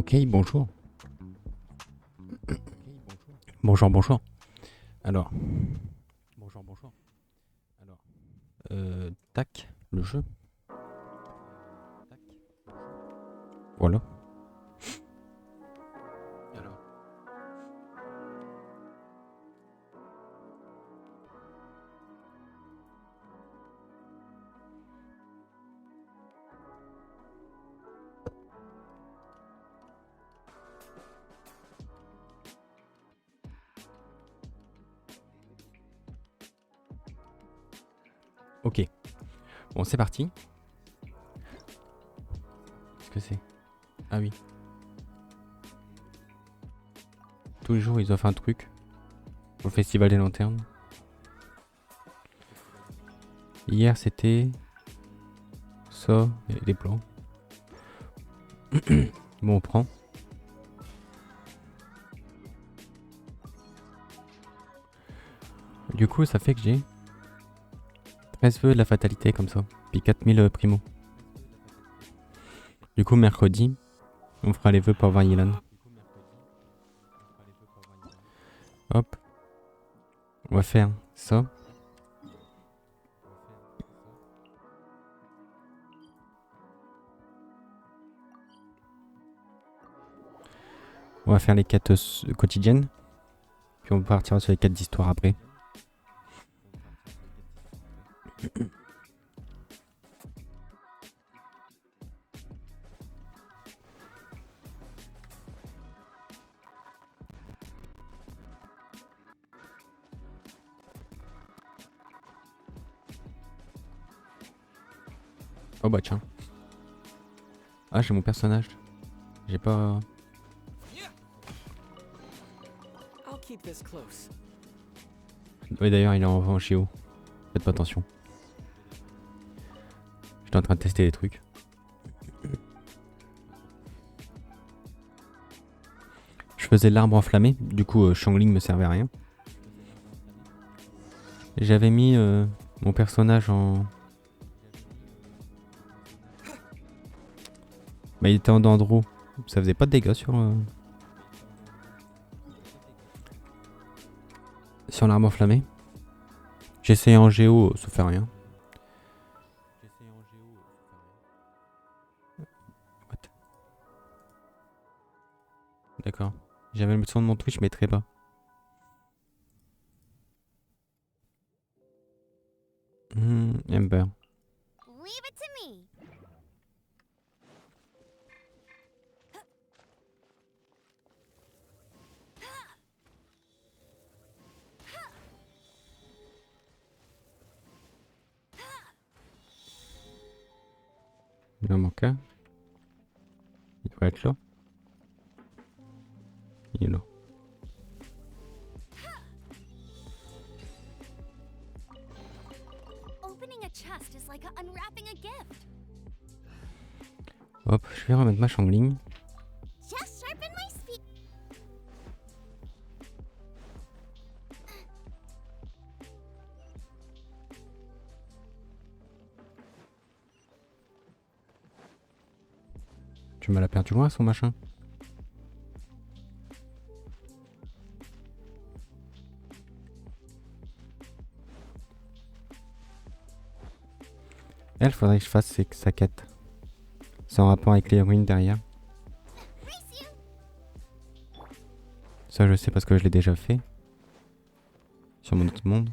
Ok, bonjour. Bonjour, bonjour. Alors, tac, le jeu. Voilà. Alors. Ok. Bon, c'est parti. Qu'est-ce que c'est? Ah oui. Tous les jours, ils offrent un truc. Au Festival des Lanternes. Hier, c'était... ça, et les plans. Bon, on prend. Du coup, ça fait que j'ai 13 vœux de la fatalité, comme ça. Puis 4000 primo. Du coup, mercredi, on fera les vœux pour voir Yilan. Hop. On va faire ça. On va faire les quêtes quotidiennes. Puis on partira sur les quêtes d'histoire après. Oh bah tiens. Ah, j'ai mon personnage. J'ai pas... Oui, d'ailleurs, il est en chiot. Faites pas attention. J'étais en train de tester des trucs. Je faisais l'arbre enflammé. Du coup, Shangling me servait à rien. J'avais mis mon personnage en... Bah, il était en dendro. Ça faisait pas de dégâts sur l'arbre enflammé. J'ai essayé en géo, ça fait rien. What? D'accord. J'avais le son de mon Twitch, mais très bas. Ember. Leave it to me. Il en manque un. Il doit être là. Il est là. Opening a chest is like unwrapping a gift. Hop, je vais remettre ma Shangling. Just sharpen my speed. Tu m'as la perdu loin, son machin. Elle, faudrait que je fasse sa quête. Sans rapport avec les ruines derrière. Race you. Ça, je sais parce que je l'ai déjà fait. Sur mon autre monde.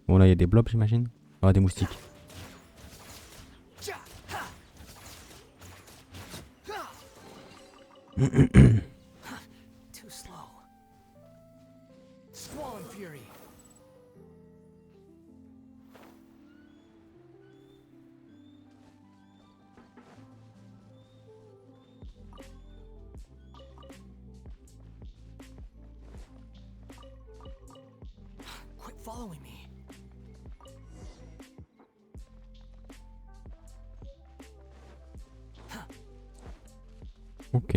Bon, là, il y a des blobs, j'imagine. Ah, des moustiques. Too slow. Squall and fury. Quit following me. Ok.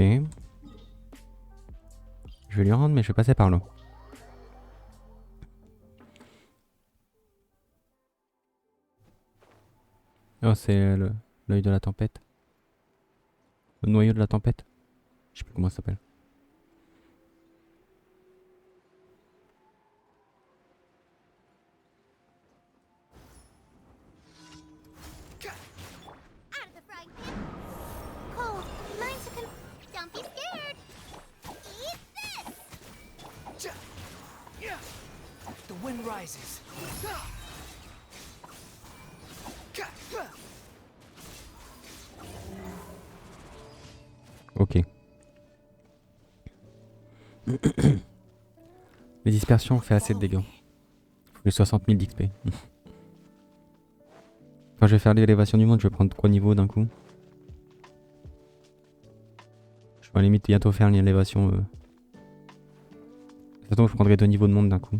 Je vais lui rendre, mais je vais passer par là. Oh, c'est l'œil de la tempête. Le noyau de la tempête. Je sais plus comment ça s'appelle. Out of the frying pan. Cold. Mine's a Don't be scared. Eat this. Yeah. The wind rises. Ok. Les dispersions ont fait assez de dégâts. Faut que 60 000 d'XP. Enfin, je vais faire l'élévation du monde, je vais prendre 3 niveaux d'un coup. Je vais à la limite bientôt faire une élévation. De toute façon, je prendrai 2 niveaux de monde d'un coup.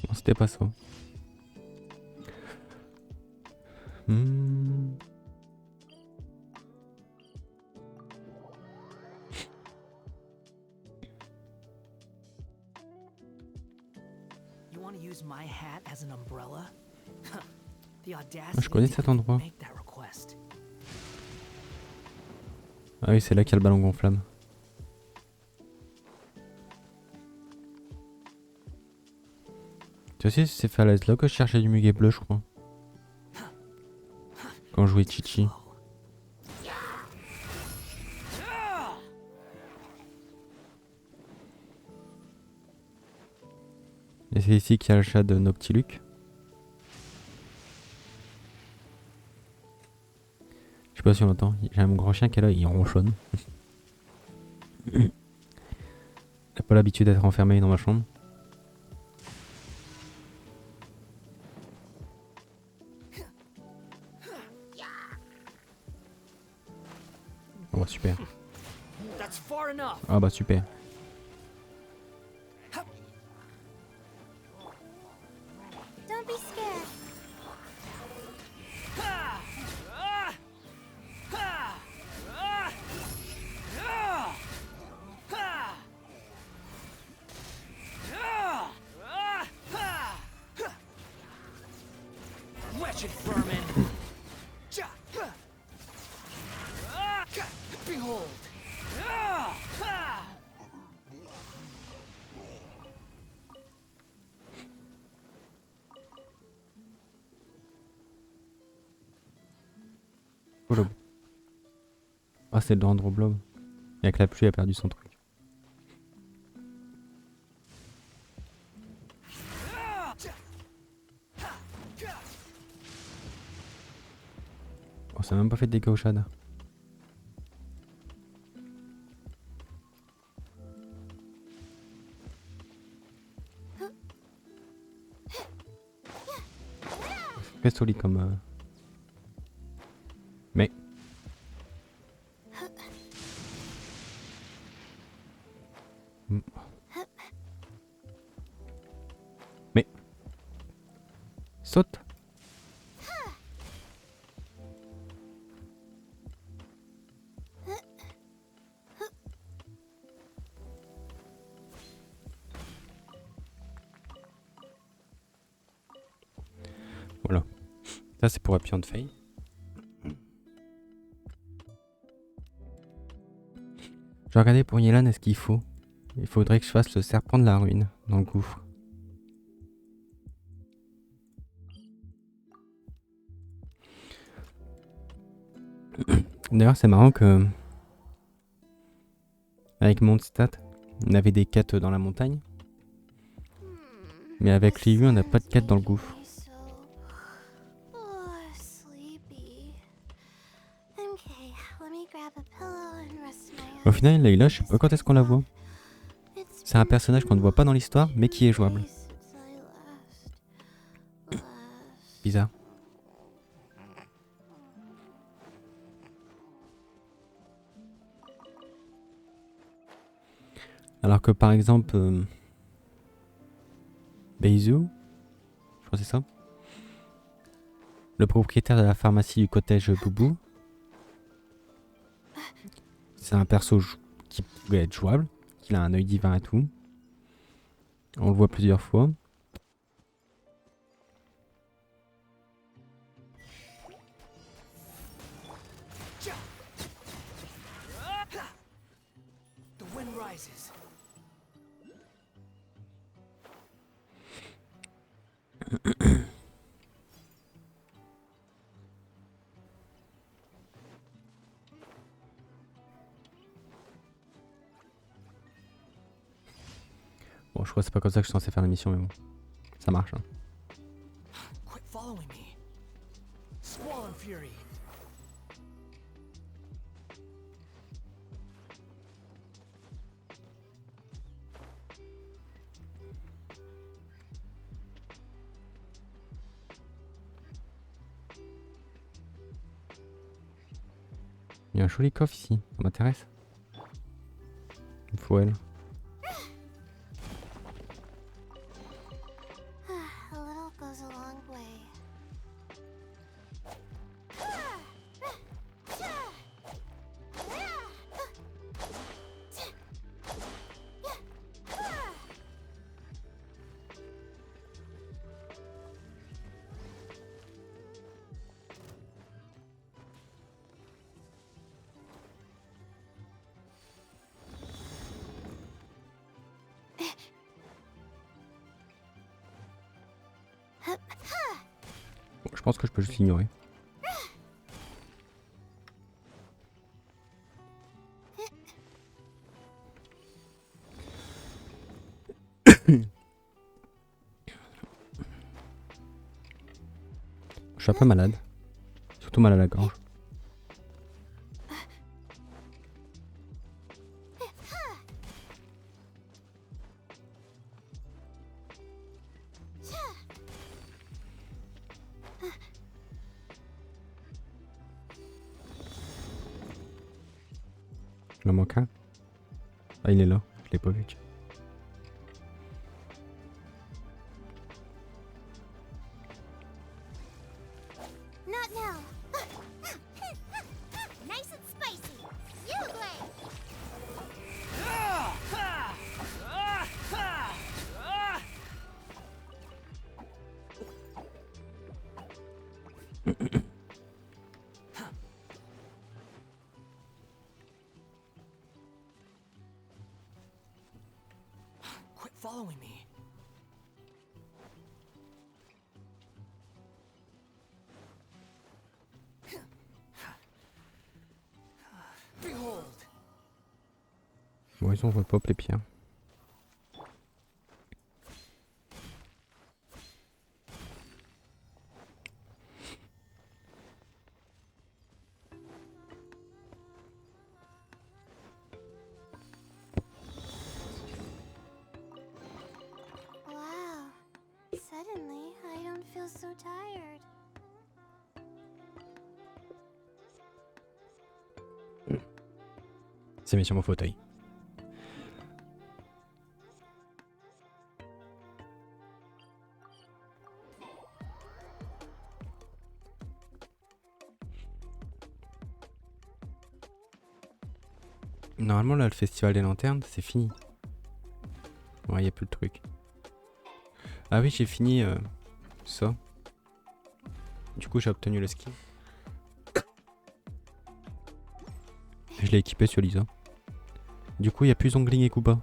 Non, c'était pas ça. You want to use my hat as an umbrella? The Ah, audacity je connais to cet endroit. make that request. Ah oui, c'est là qu'il y a le ballon gonflable. Tu sais, c'est fait à l'aise là que je cherchais du muguet bleu, je crois. Quand je jouais Chichi. Et c'est ici qu'il y a le chat de Noctiluc. Je sais pas si on l'entend. J'ai un grand chien qui est là, il ronchonne. Il n'a pas l'habitude d'être enfermé dans ma chambre. Oh bah super. That's far enough. Ah bah super. Don't be scared. Wretched vermin. Behold. Blob. Ah c'est le Blob. Et avec la pluie elle a perdu son truc. Oh ça a même pas fait de dégâts au Shad. C'est très solide comme... Mais... Mais... Saute. Voilà. Ça c'est pour appuyer en faille. Je vais regarder pour Yelan est-ce qu'il faut. Il faudrait que je fasse le serpent de la ruine dans le gouffre. D'ailleurs c'est marrant que avec mon stat on avait des quêtes dans la montagne. Mais avec les on n'a pas de quête dans le gouffre. Au final, Layla, je sais pas quand est-ce qu'on la voit. C'est un personnage qu'on ne voit pas dans l'histoire, mais qui est jouable. Bizarre. Alors que par exemple, Beizu, je crois que c'est ça. Le propriétaire de la pharmacie du cottage Boubou. C'est un perso qui pourrait être jouable. Il a un œil divin et tout. On le voit plusieurs fois. The wind rises. Bon, je crois que c'est pas comme ça que je suis censé faire la mission, mais bon. Ça marche. Hein. Quit following me. Squall and fury. Il y a un joli coffre ici. Ça m'intéresse. Il faut elle. A little goes a long way. Bon, je pense que je peux juste l'ignorer. Je suis un peu malade. Surtout mal à la gorge. Il en manque un. Ah, il est là. Je l'ai pas vu. Tiens. Not now. Nice and spicy. You play. Quit following me. Behold. Bon, ils ont pop les pierres. Wow. Suddenly, I don't feel so tired. C'est mis sur mon fauteuil. Normalement là le festival des lanternes c'est fini. Ouais, y a plus le truc. Ah oui, j'ai fini ça. Du coup j'ai obtenu le skin. Je l'ai équipé sur Lisa. Du coup il n'y a plus Zongling et Koopa.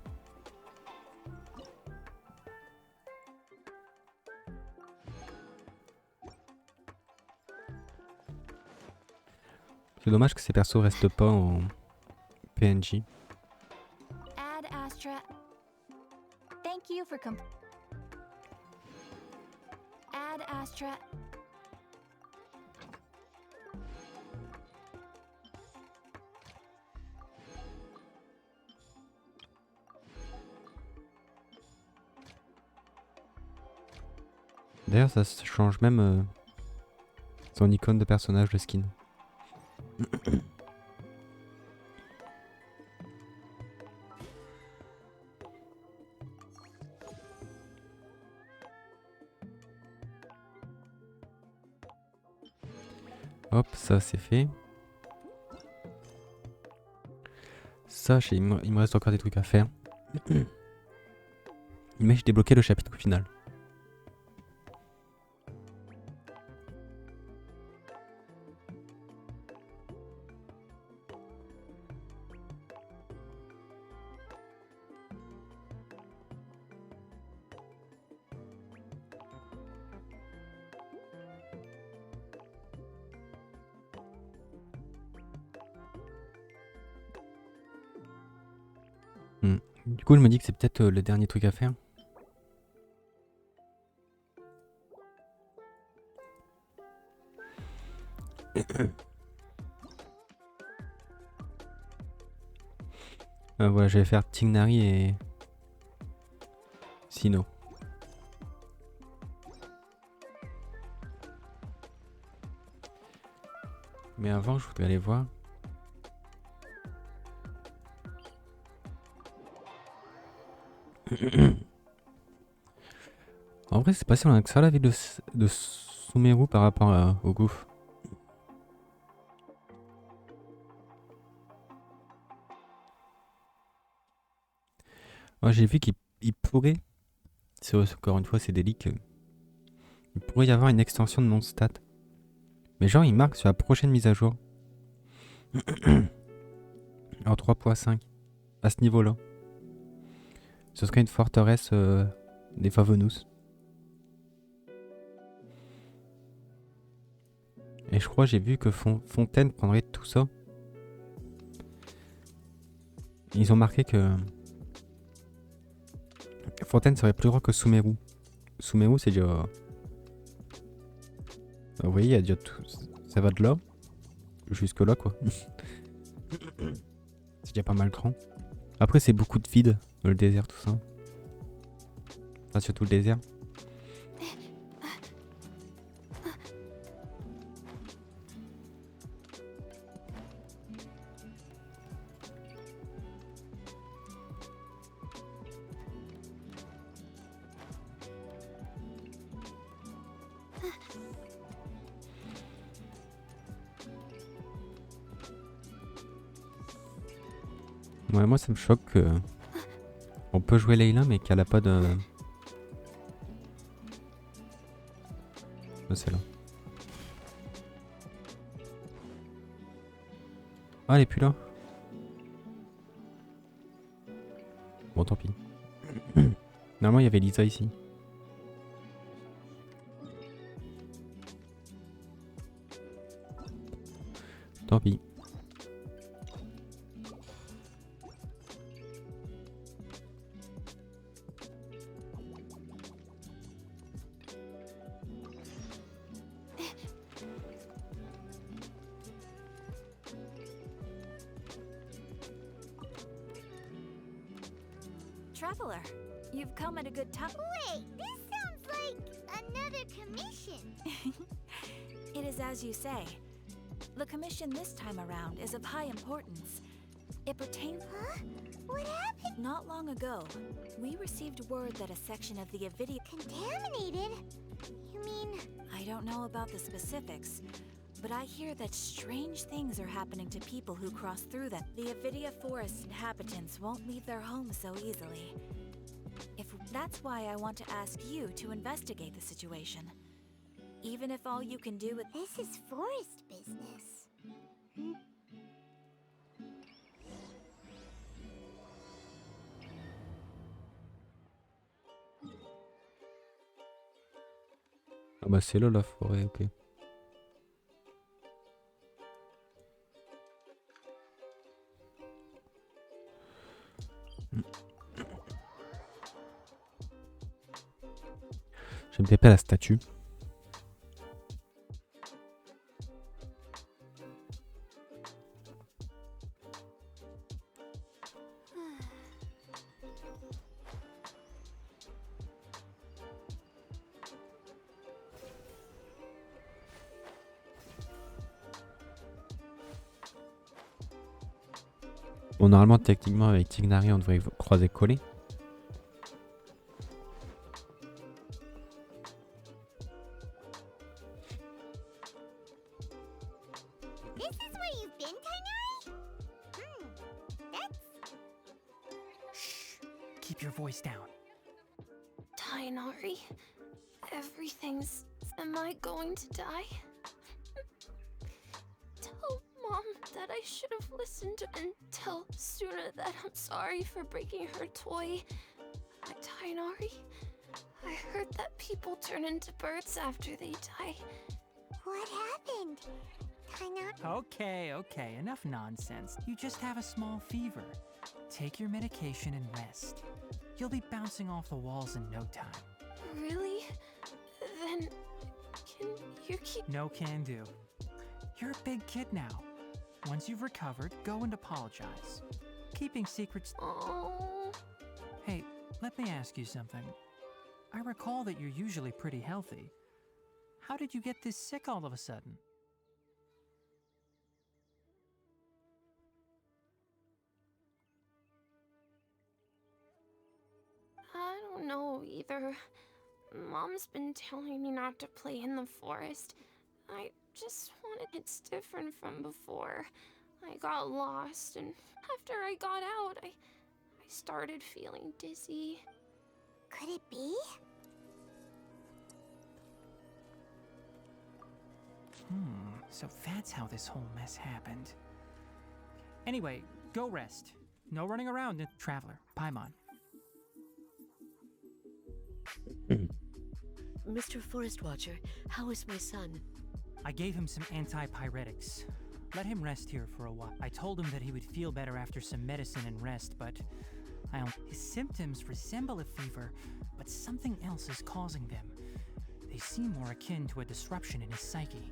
C'est dommage que ces persos restent pas en PNJ. Ad Astra. Thank you for Ad Astra. D'ailleurs ça change même son icône de personnage, le skin. Hop, ça c'est fait. Ça, il me reste encore des trucs à faire. Mais j'ai débloqué le chapitre final. Du coup, je me dis que c'est peut-être le dernier truc à faire. Voilà, je vais faire Tighnari et Sino. Mais avant, je voudrais aller voir. En vrai, c'est pas si loin que ça la ville de Sumeru par rapport au gouffre. Moi, j'ai vu qu'il pourrait, encore une fois, c'est des leaks, il pourrait y avoir une extension de mon stat. Mais genre, il marque sur la prochaine mise à jour. En 3.5. À ce niveau-là. Ce serait une forteresse des Favenus. Et je crois j'ai vu que Fontaine prendrait tout ça. Ils ont marqué que Fontaine serait plus grand que Sumeru. Sumeru c'est déjà... Vous voyez, il y a déjà tout... Ça va de là jusque là quoi. C'est déjà pas mal grand. Après c'est beaucoup de vide, le désert tout ça. Enfin surtout le désert. Ouais, moi ça me choque que on peut jouer Layla mais qu'elle a pas de... C'est là. Ah, elle est plus là. Bon, tant pis. Normalement, il y avait Lisa ici. Tant pis. Traveler, you've come at a good time. Wait, this sounds like another commission. It is as you say. The commission this time around is of high importance. It pertains... Huh? What happened? Not long ago, we received word that a section of the Avidia... Contaminated? You mean... I don't know about the specifics, but I hear that strange things are happening to people who cross through them. The Avidia forest inhabitants won't leave their homes so easily. That's why I want to ask you to investigate the situation. Even if all you can do with... This is forest business. Ah bah c'est là la forêt, ok. Je vais me taper à la statue. Bon, normalement, techniquement, avec Tighnari, on devrait croiser coller. This is where you've been, Tighnari? That's... Shh. Keep your voice down. Tighnari, everything's... Am I going to die? Tell Mom that I should have listened and tell Suna that I'm sorry for breaking her toy. Tighnari, I heard that people turn into birds after they die. What happened? Tighnari... Okay, enough nonsense. You just have a small fever. Take your medication and rest. You'll be bouncing off the walls in no time. Really? Then, can you keep... No can do. You're a big kid now. Once you've recovered, go and apologize. Keeping secrets... Oh... Hey, let me ask you something. I recall that you're usually pretty healthy. How did you get this sick all of a sudden? I don't know either. Mom's been telling me not to play in the forest. I just wanted it's different from before. I got lost, and after I got out, I started feeling dizzy. Could it be? So that's how this whole mess happened. Anyway, go rest. No running around, Traveler. Paimon. Mr. Forest Watcher, how is my son? I gave him some antipyretics. Let him rest here for a while. I told him that he would feel better after some medicine and rest, but his symptoms resemble a fever, but something else is causing them. They seem more akin to a disruption in his psyche.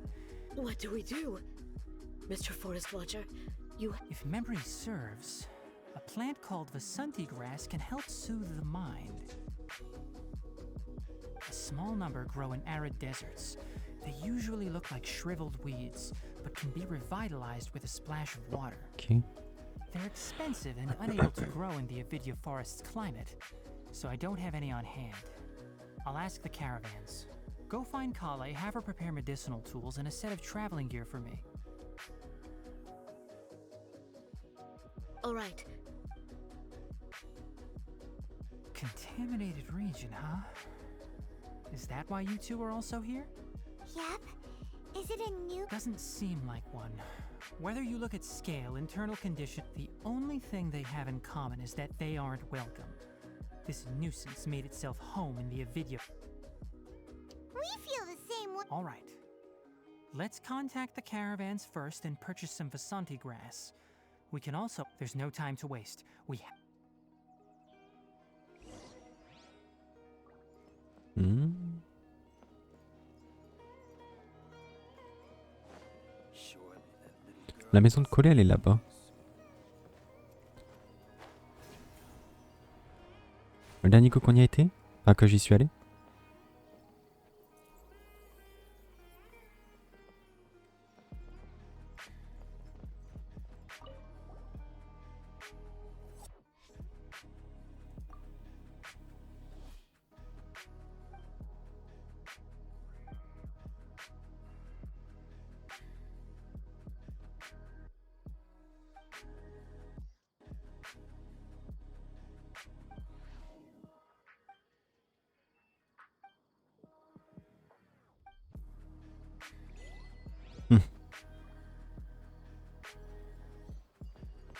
What do we do? Mr. Forest Watcher, If memory serves, a plant called Vasanti grass can help soothe the mind. A small number grow in arid deserts. They usually look like shriveled weeds, but can be revitalized with a splash of water. Okay. They're expensive and unable to grow in the Avidya forest's climate, so I don't have any on hand. I'll ask the caravans. Go find Kale, have her prepare medicinal tools and a set of traveling gear for me. all right. Contaminated region, huh? Is that why you two are also here? Yep. Is it a new... Doesn't seem like one. Whether you look at scale, internal condition, the only thing they have in common is that they aren't welcome. This nuisance made itself home in the Avidya. We feel the same way. All right. Let's contact the caravans first and purchase some Vasanti grass. We can also... There's no time to waste. La maison de Collet, elle est là-bas. Le dernier coup qu'on y a été? Enfin, que j'y suis allé?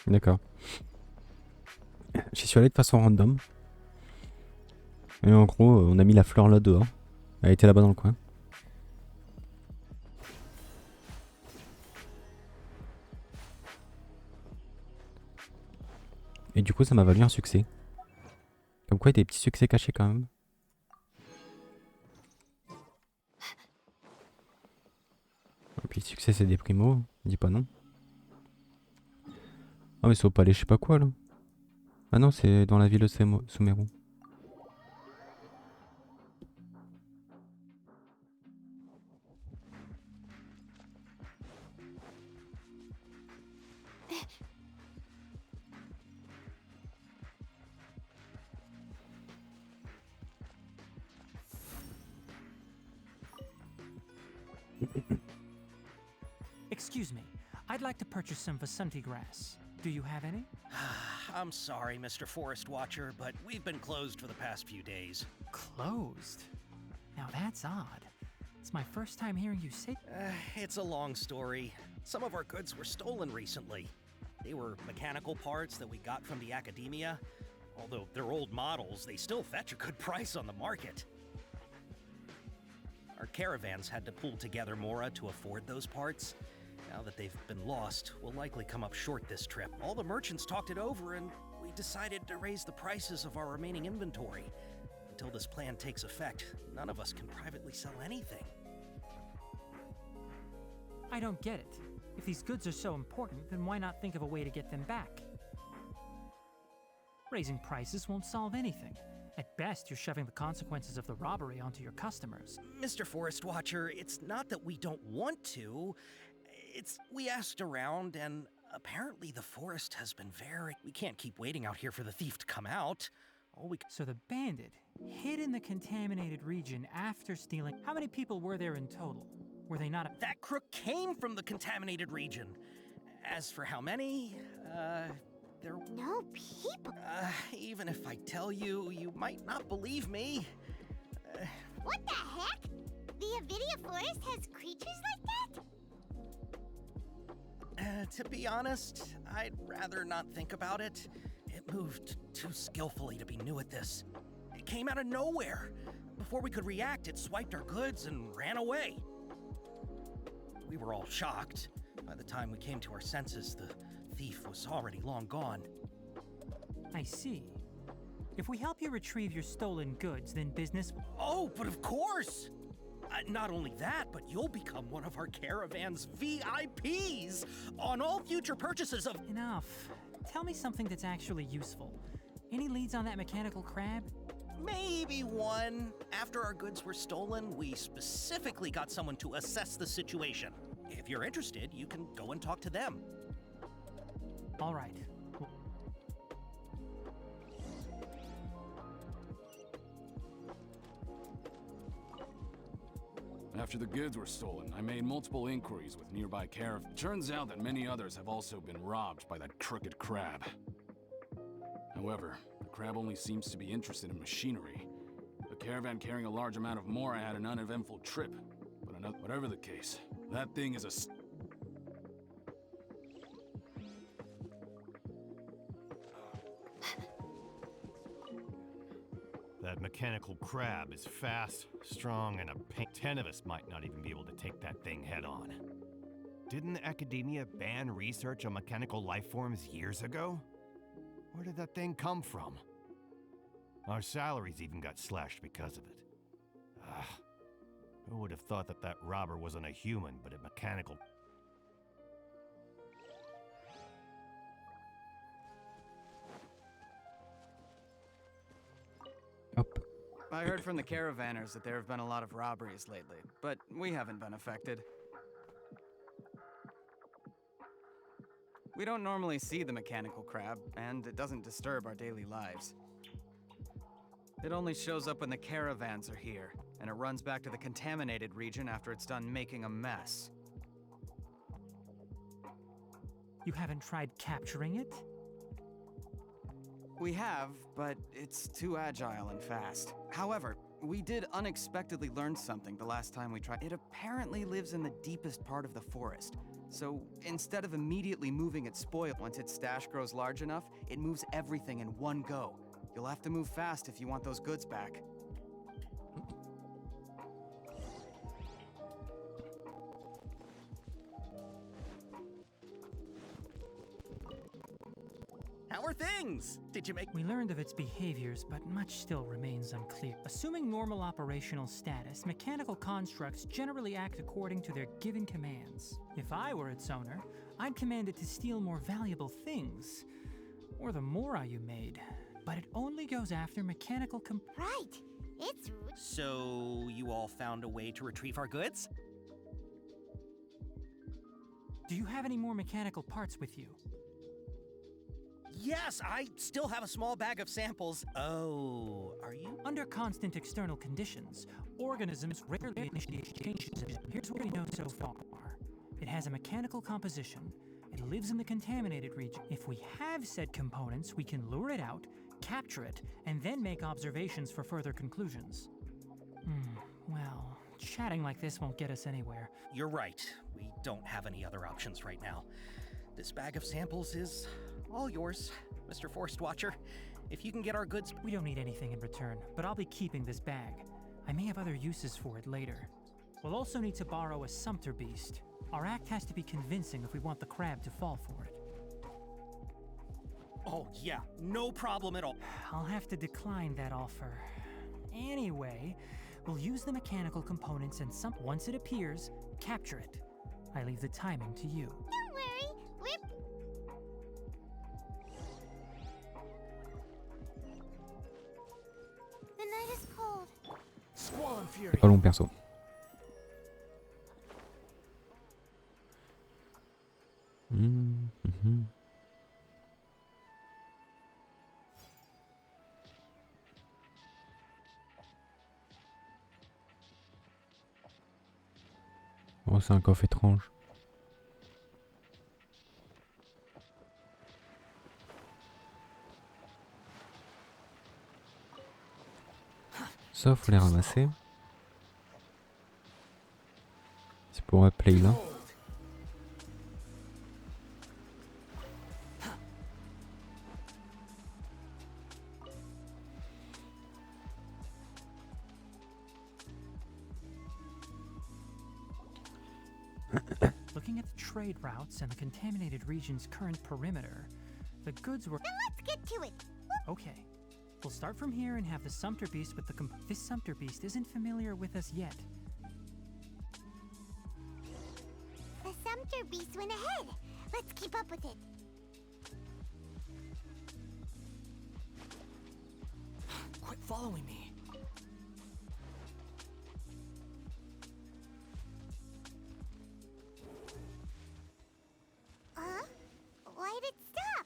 D'accord. J'y suis allé de façon random. Et en gros, on a mis la fleur là dehors. Elle était là-bas dans le coin. Et du coup, ça m'a valu un succès. Comme quoi, il y a des petits succès cachés quand même. Et puis le succès, c'est des primos. Dis pas non. Ah mais c'est au palais je sais pas quoi là. Ah non c'est dans la ville de Sumeru. Excuse me. I'd like to purchase some Vasanti grass. Do you have any? I'm sorry, Mr. Forest Watcher, but we've been closed for the past few days. Closed? Now that's odd. It's my first time hearing you say. It's a long story. Some of our goods were stolen recently. They were mechanical parts that we got from the academia. Although they're old models, they still fetch a good price on the market. Our caravans had to pull together more to afford those parts. Now that they've been lost, we'll likely come up short this trip. All the merchants talked it over and we decided to raise the prices of our remaining inventory. Until this plan takes effect, none of us can privately sell anything. I don't get it. If these goods are so important, then why not think of a way to get them back? Raising prices won't solve anything. At best, you're shoving the consequences of the robbery onto your customers. Mr. Forest Watcher, it's not that we don't want to. We asked around, and apparently the forest has been very... We can't keep waiting out here for the thief to come out. So the bandit hid in the contaminated region after stealing... How many people were there in total? Were they not... That crook came from the contaminated region. As for how many, there... No people. Even if I tell you, you might not believe me. What the heck? The Avidia Forest has creatures like that? To be honest, I'd rather not think about it. It moved too skillfully to be new at this. It came out of nowhere. Before we could react, it swiped our goods and ran away. We were all shocked. By the time we came to our senses, the thief was already long gone. I see. If we help you retrieve your stolen goods, then business... Oh, but of course! Not only that, but you'll become one of our caravan's VIPs on all future purchases of... Enough. Tell me something that's actually useful. Any leads on that mechanical crab? Maybe one. After our goods were stolen, we specifically got someone to assess the situation. If you're interested, you can go and talk to them. All right. After the goods were stolen, I made multiple inquiries with nearby caravans. Turns out that many others have also been robbed by that crooked crab. However, the crab only seems to be interested in machinery. The caravan carrying a large amount of Mora had an uneventful trip. But whatever the case, that thing is a... That mechanical crab is fast, strong, and a pain. 10 of us might not even be able to take that thing head on. Didn't the academia ban research on mechanical life forms years ago? Where did that thing come from? Our salaries even got slashed because of it. Who would have thought that that robber wasn't a human, but a mechanical... Hop. I heard from the caravanners that there have been a lot of robberies lately, but we haven't been affected. We don't normally see the mechanical crab, and it doesn't disturb our daily lives. It only shows up when the caravans are here, and it runs back to the contaminated region after it's done making a mess. You haven't tried capturing it? We have, but it's too agile and fast. However, we did unexpectedly learn something the last time we tried. It apparently lives in the deepest part of the forest. So instead of immediately moving its spoil, once its stash grows large enough, it moves everything in one go. You'll have to move fast if you want those goods back. How are things? Did you make... We learned of its behaviors, but much still remains unclear. Assuming normal operational status, mechanical constructs generally act according to their given commands. If I were its owner, I'd command it to steal more valuable things, or the Mora you made. But it only goes after mechanical Right. It's... So, you all found a way to retrieve our goods? Do you have any more mechanical parts with you? Yes, I still have a small bag of samples. Oh, are you? Under constant external conditions, organisms rarely initiate changes. Here's what we know so far. It has a mechanical composition. It lives in the contaminated region. If we have said components, we can lure it out, capture it, and then make observations for further conclusions. Well, chatting like this won't get us anywhere. You're right. We don't have any other options right now. This bag of samples is all yours, Mr. Forest Watcher. If you can get our goods... We don't need anything in return, but I'll be keeping this bag. I may have other uses for it later. We'll also need to borrow a sumpter beast. Our act has to be convincing if we want the crab to fall for it. Oh, yeah, no problem at all. I'll have to decline that offer. Anyway, we'll use the mechanical components and once it appears, capture it. I leave the timing to you. Don't worry, we're... The night is cold. Squall and fury. Pas long perso. Oh, c'est un coffre étrange. Ça, faut les ramasser. C'est pour appeler là. Looking at the trade routes and the contaminated region's current perimeter, the goods were... Then let's get to it. Okay. We'll start from here and have the sumpter beast with the This sumpter beast isn't familiar with us yet. The sumpter beast went ahead. Let's keep up with it. Quit following me. Why did it stop?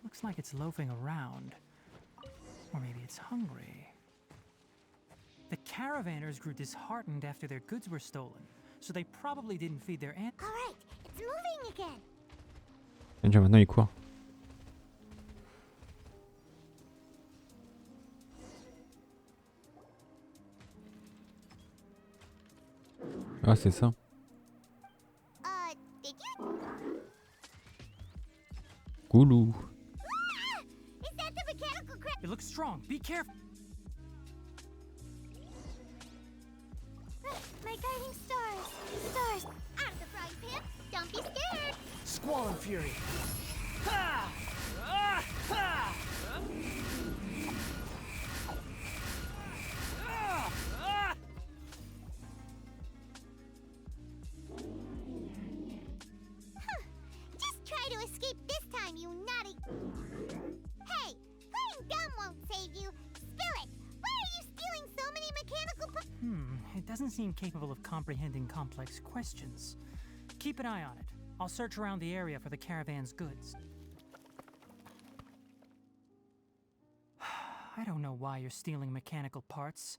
Looks like it's loafing around. Or maybe it's hungry. The caravanners grew disheartened after their goods were stolen, so they probably didn't feed their All right, it's moving again. Et déjà maintenant il court. Ah, c'est ça. Did you? Goulou. Ah! Is that the mechanical crab? It looks strong. Be careful. My guiding stars. Stars. Out of the frying pan. Don't be scared. Squall and fury. Just try to escape this time, you naughty... Hey, playing dumb won't save you. Spill it. Why are you stealing so many mechanical... It doesn't seem capable of comprehending complex questions. Keep an eye on it. I'll search around the area for the caravan's goods. I don't know why you're stealing mechanical parts,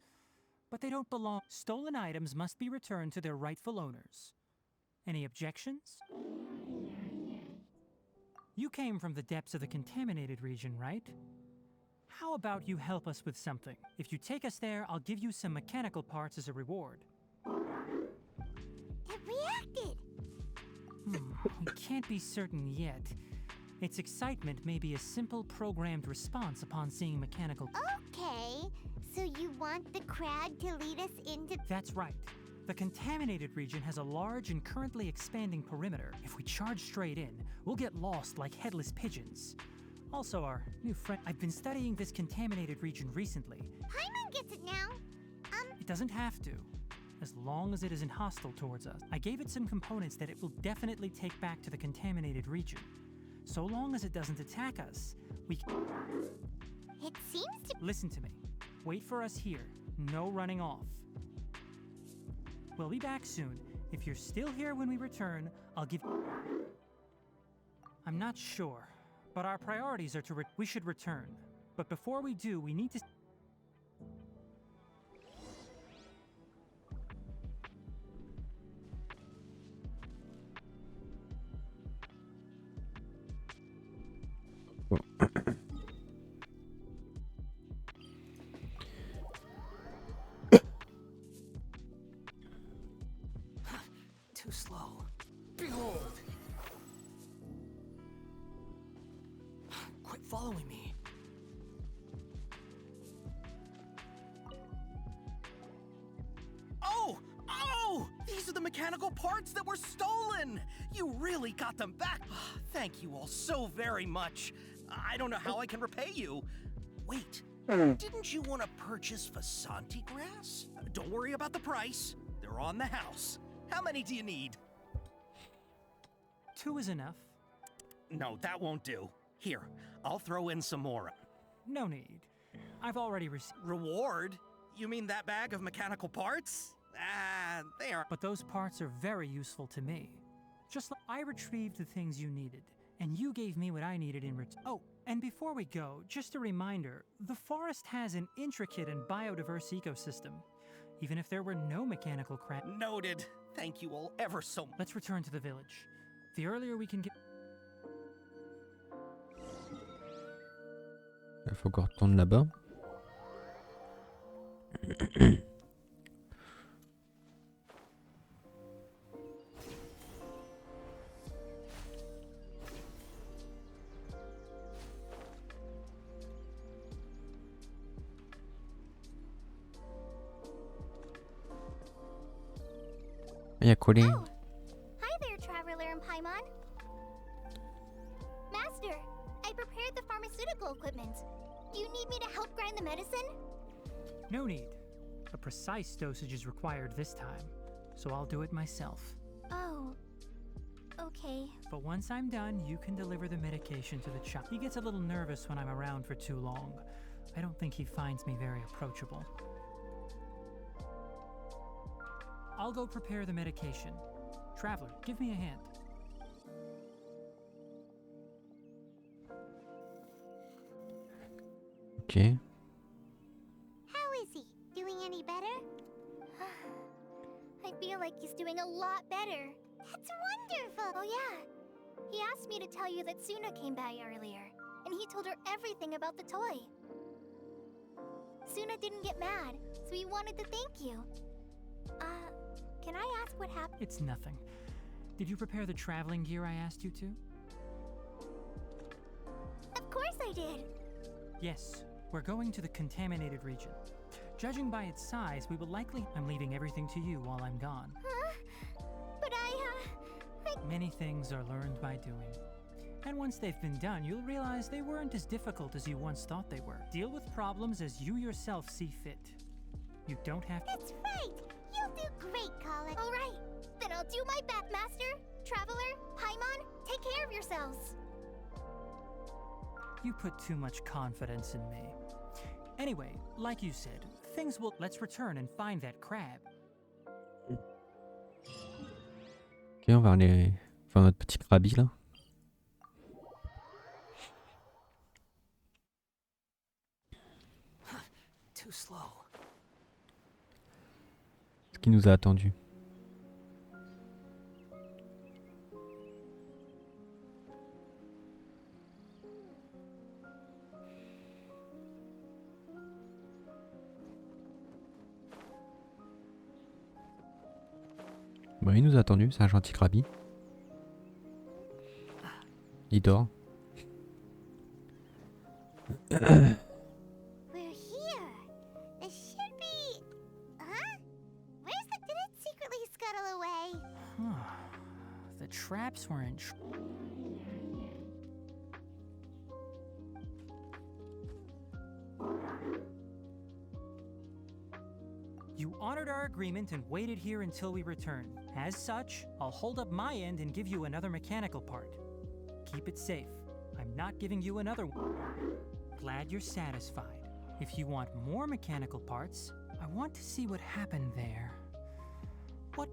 but they don't belong. Stolen items must be returned to their rightful owners. Any objections? You came from the depths of the contaminated region, right? How about you help us with something? If you take us there, I'll give you some mechanical parts as a reward. It reacted. We can't be certain yet. Its excitement may be a simple programmed response upon seeing mechanical... Okay, so you want the crab to lead us into... That's right. The contaminated region has a large and currently expanding perimeter. If we charge straight in, we'll get lost like headless pigeons. Also, our new friend... I've been studying this contaminated region recently. Paimon gets it now. It doesn't have to, as long as it isn't hostile towards us. I gave it some components that it will definitely take back to the contaminated region. So long as it doesn't attack us, we... It seems to... Listen to me. Wait for us here. No running off. We'll be back soon. If you're still here when we return, I'll give... I'm not sure, but our priorities are to... We should return. But before we do, we need to... the mechanical parts that were stolen! You really got them back! Thank you all so very much. I don't know how I can repay you. Wait, didn't you want to purchase Vasanti grass? Don't worry about the price. They're on the house. How many do you need? 2 is enough. No, that won't do. Here, I'll throw in some more. No need. I've already received. Reward? You mean that bag of mechanical parts? Ah, they are. But those parts are very useful to me. Just like I retrieved the things you needed, and you gave me what I needed in return. Oh, and before we go, just a reminder, the forest has an intricate and biodiverse ecosystem. Even if there were no mechanical crab. Noted. Thank you all ever so much. Let's return to the village. The earlier we can get... Il faut qu'on retourne là-bas. Il y a collé. Oh, hi there, Traveler and Paimon. Master, I prepared the pharmaceutical equipment. Do you need me to help grind the medicine? No need. A precise dosage is required this time, so I'll do it myself. Oh, okay. But once I'm done, you can deliver the medication to the child. He gets a little nervous when I'm around for too long. I don't think he finds me very approachable. I'll go prepare the medication. Traveler, give me a hand. Ok. How is he? Doing any better? I feel like he's doing a lot better. That's wonderful! Oh yeah, he asked me to tell you that Suna came by earlier, and he told her everything about the toy. Suna didn't get mad, so he wanted to thank you. Can I ask what happened? It's nothing. Did you prepare the traveling gear I asked you to? Of course I did! Yes, we're going to the contaminated region. Judging by its size, we will likely... I'm leaving everything to you while I'm gone. Huh? But Many things are learned by doing. And once they've been done, you'll realize they weren't as difficult as you once thought they were. Deal with problems as you yourself see fit. You don't have to... That's right! You'll do great, Colin. All right, then I'll do my best, Master. Traveler, Paimon, take care of yourselves. You put too much confidence in me. Anyway, like you said, things will... Let's return and find that crab. Ok, on va aller faire notre petit Crabi là. Too slow. Ce qui nous a attendu. Bon, il nous a attendu, c'est un gentil Crabi. Il dort. We're here. It should be... Huh? Where's the... Did it secretly scuttle away? The traps weren't... You honored our agreement and waited here until we return. As such, I'll hold up my end and give you another mechanical part. Keep it safe. I'm not giving you another one. Glad you're satisfied. If you want more mechanical parts, I want to see what happened there. What?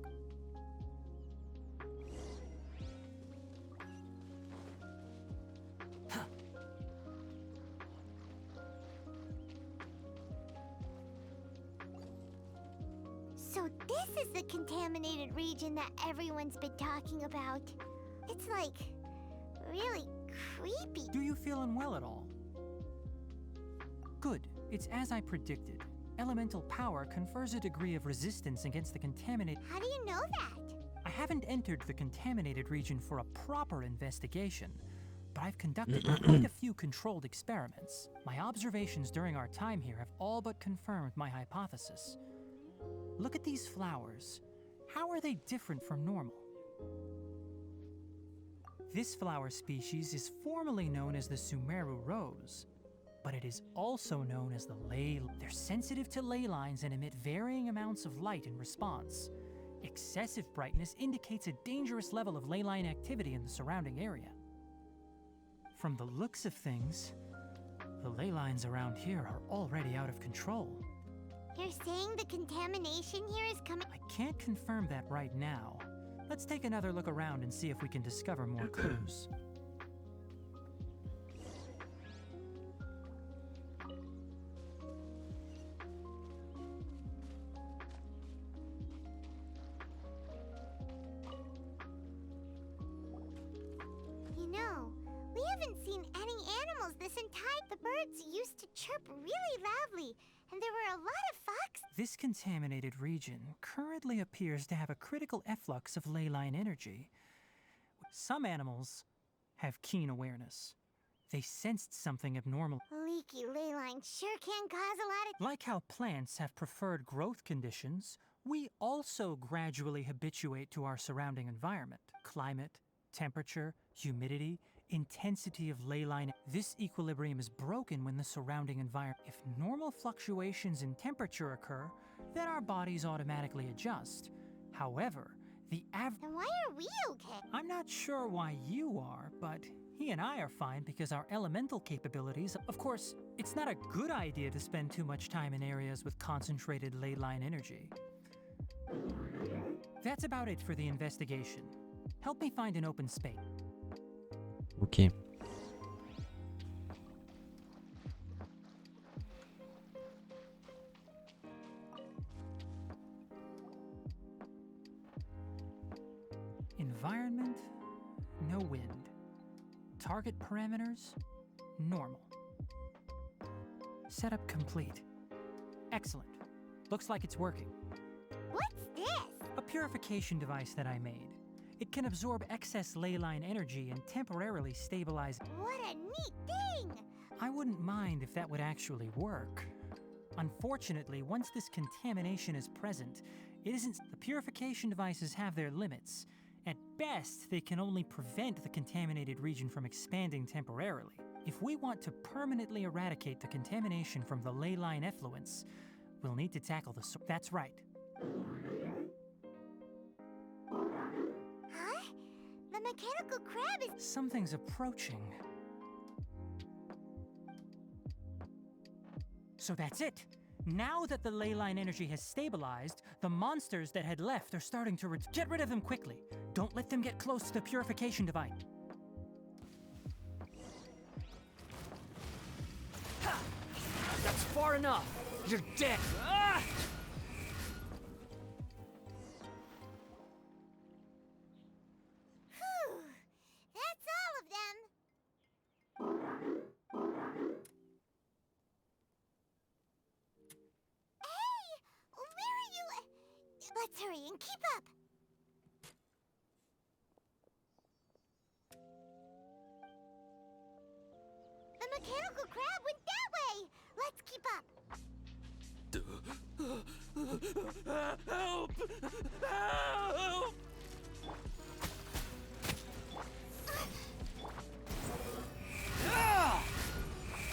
So this is the contaminated region that everyone's been talking about. It's like... really creepy. Do you feel unwell at all? Good. It's as I predicted. Elemental power confers a degree of resistance against the contaminated... How do you know that? I haven't entered the contaminated region for a proper investigation, but I've conducted quite a few controlled experiments. My observations during our time here have all but confirmed my hypothesis. Look at these flowers. How are they different from normal? This flower species is formally known as the Sumeru rose, but it is also known as the ley. They're sensitive to ley lines and emit varying amounts of light in response. Excessive brightness indicates a dangerous level of ley line activity in the surrounding area. From the looks of things, the ley lines around here are already out of control. You're saying the contamination here is coming? I can't confirm that right now. Let's take another look around and see if we can discover more clues. You know, we haven't seen any animals this entire... The birds used to chirp really loudly, and there were a lot of foxes. This contaminated region currently appears to have a critical efflux of ley line energy. Some animals have keen awareness. They sensed something abnormal. Leaky ley line sure can cause a lot of... Like how plants have preferred growth conditions, we also gradually habituate to our surrounding environment. Climate, temperature, humidity, intensity of ley line. This equilibrium is broken when the surrounding environment. If normal fluctuations in temperature occur, then our bodies automatically adjust. However, the average... Then why are we okay? I'm not sure why you are, but he and I are fine because our elemental capabilities... Of course, it's not a good idea to spend too much time in areas with concentrated ley line energy. That's about it for the investigation. Help me find an open space. Ok. Environment, no wind. Target parameters, normal. Setup complete. Excellent. Looks like it's working. What's this? A purification device that I made. It can absorb excess ley line energy and temporarily stabilize. What a neat thing! I wouldn't mind if that would actually work. Unfortunately, once this contamination is present, it isn't. The purification devices have their limits. At best, they can only prevent the contaminated region from expanding temporarily. If we want to permanently eradicate the contamination from the ley line effluents, we'll need to tackle the source. That's right. Huh? The mechanical crab is... Something's approaching. So that's it. Now that the ley line energy has stabilized, the monsters that had left are starting to get rid of them quickly. Don't let them get close to the purification device. Ha! That's far enough. You're dead. Ah! Whew. That's all of them. Where are you? Let's hurry and keep up. The mechanical crab went that way. Let's keep up. Help! Help! Ah!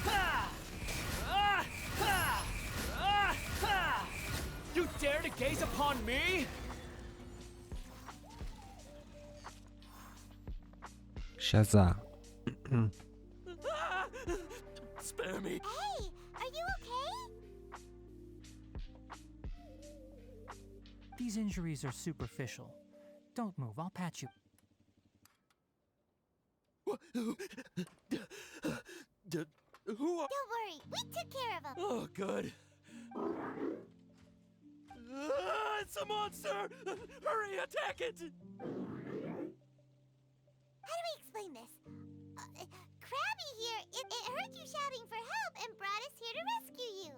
Ah! Ah! Ah! Ah! Ah! You dare to gaze upon me? Shaza. Ah! Spare me. Hey, are you okay? These injuries are superficial. Don't move, I'll patch you. Who are... Don't worry, we took care of him. Oh, good. It's a monster! Hurry, attack it! How do we explain this? Crabi here, it heard you shouting for help and brought us here to rescue you.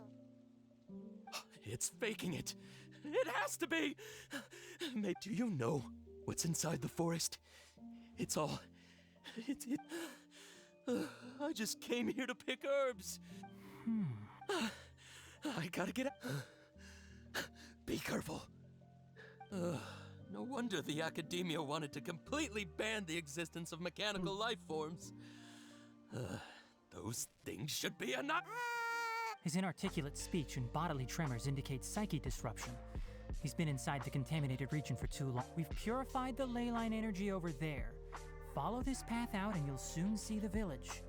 It's faking it. It has to be. Mate, do you know what's inside the forest? It's all... I just came here to pick herbs. I gotta get out. Be careful. No wonder the academia wanted to completely ban the existence of mechanical life forms. Those things should be enough. His inarticulate speech and bodily tremors indicate psyche disruption. He's been inside the contaminated region for too long. We've purified the ley line energy over there. Follow this path out and you'll soon see the village.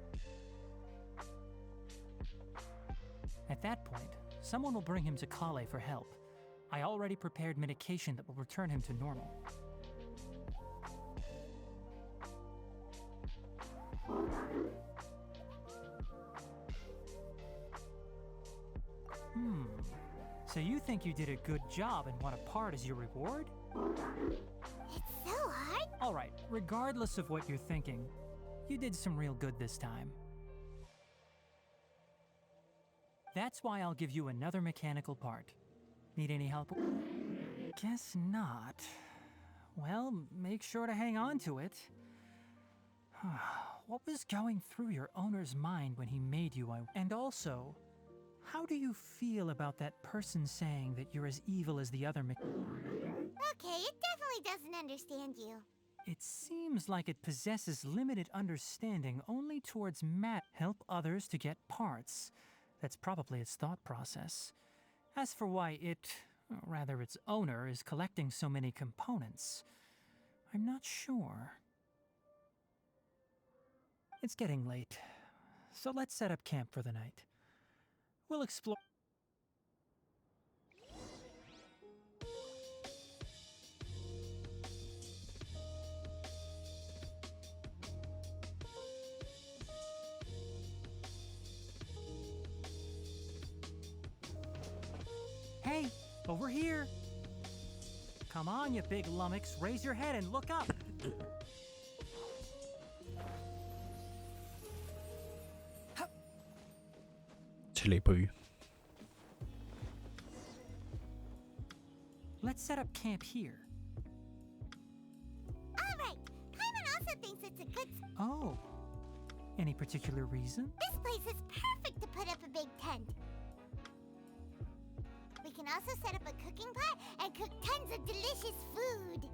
At that point, someone will bring him to Kale for help. I already prepared medication that will return him to normal. So you think you did a good job and want a part as your reward? It's so hard. Alright, regardless of what you're thinking, you did some real good this time. That's why I'll give you another mechanical part. Need any help? Guess not. Well, make sure to hang on to it. What was going through your owner's mind when he made you? And also, how do you feel about that person saying that you're as evil as the other Okay, it definitely doesn't understand you. It seems like it possesses limited understanding only towards help others to get parts. That's probably its thought process. As for why rather its owner, is collecting so many components, I'm not sure. It's getting late, so let's set up camp for the night. We'll explore. Hey, over here! Come on, you big lummox, raise your head and look up! Je l'ai pas vu. Let's set up camp here. Alright, Paimon also thinks it's a good... Oh, any particular reason? This place is perfect to put up a big tent. We can also set up a cooking pot and cook tons of delicious food.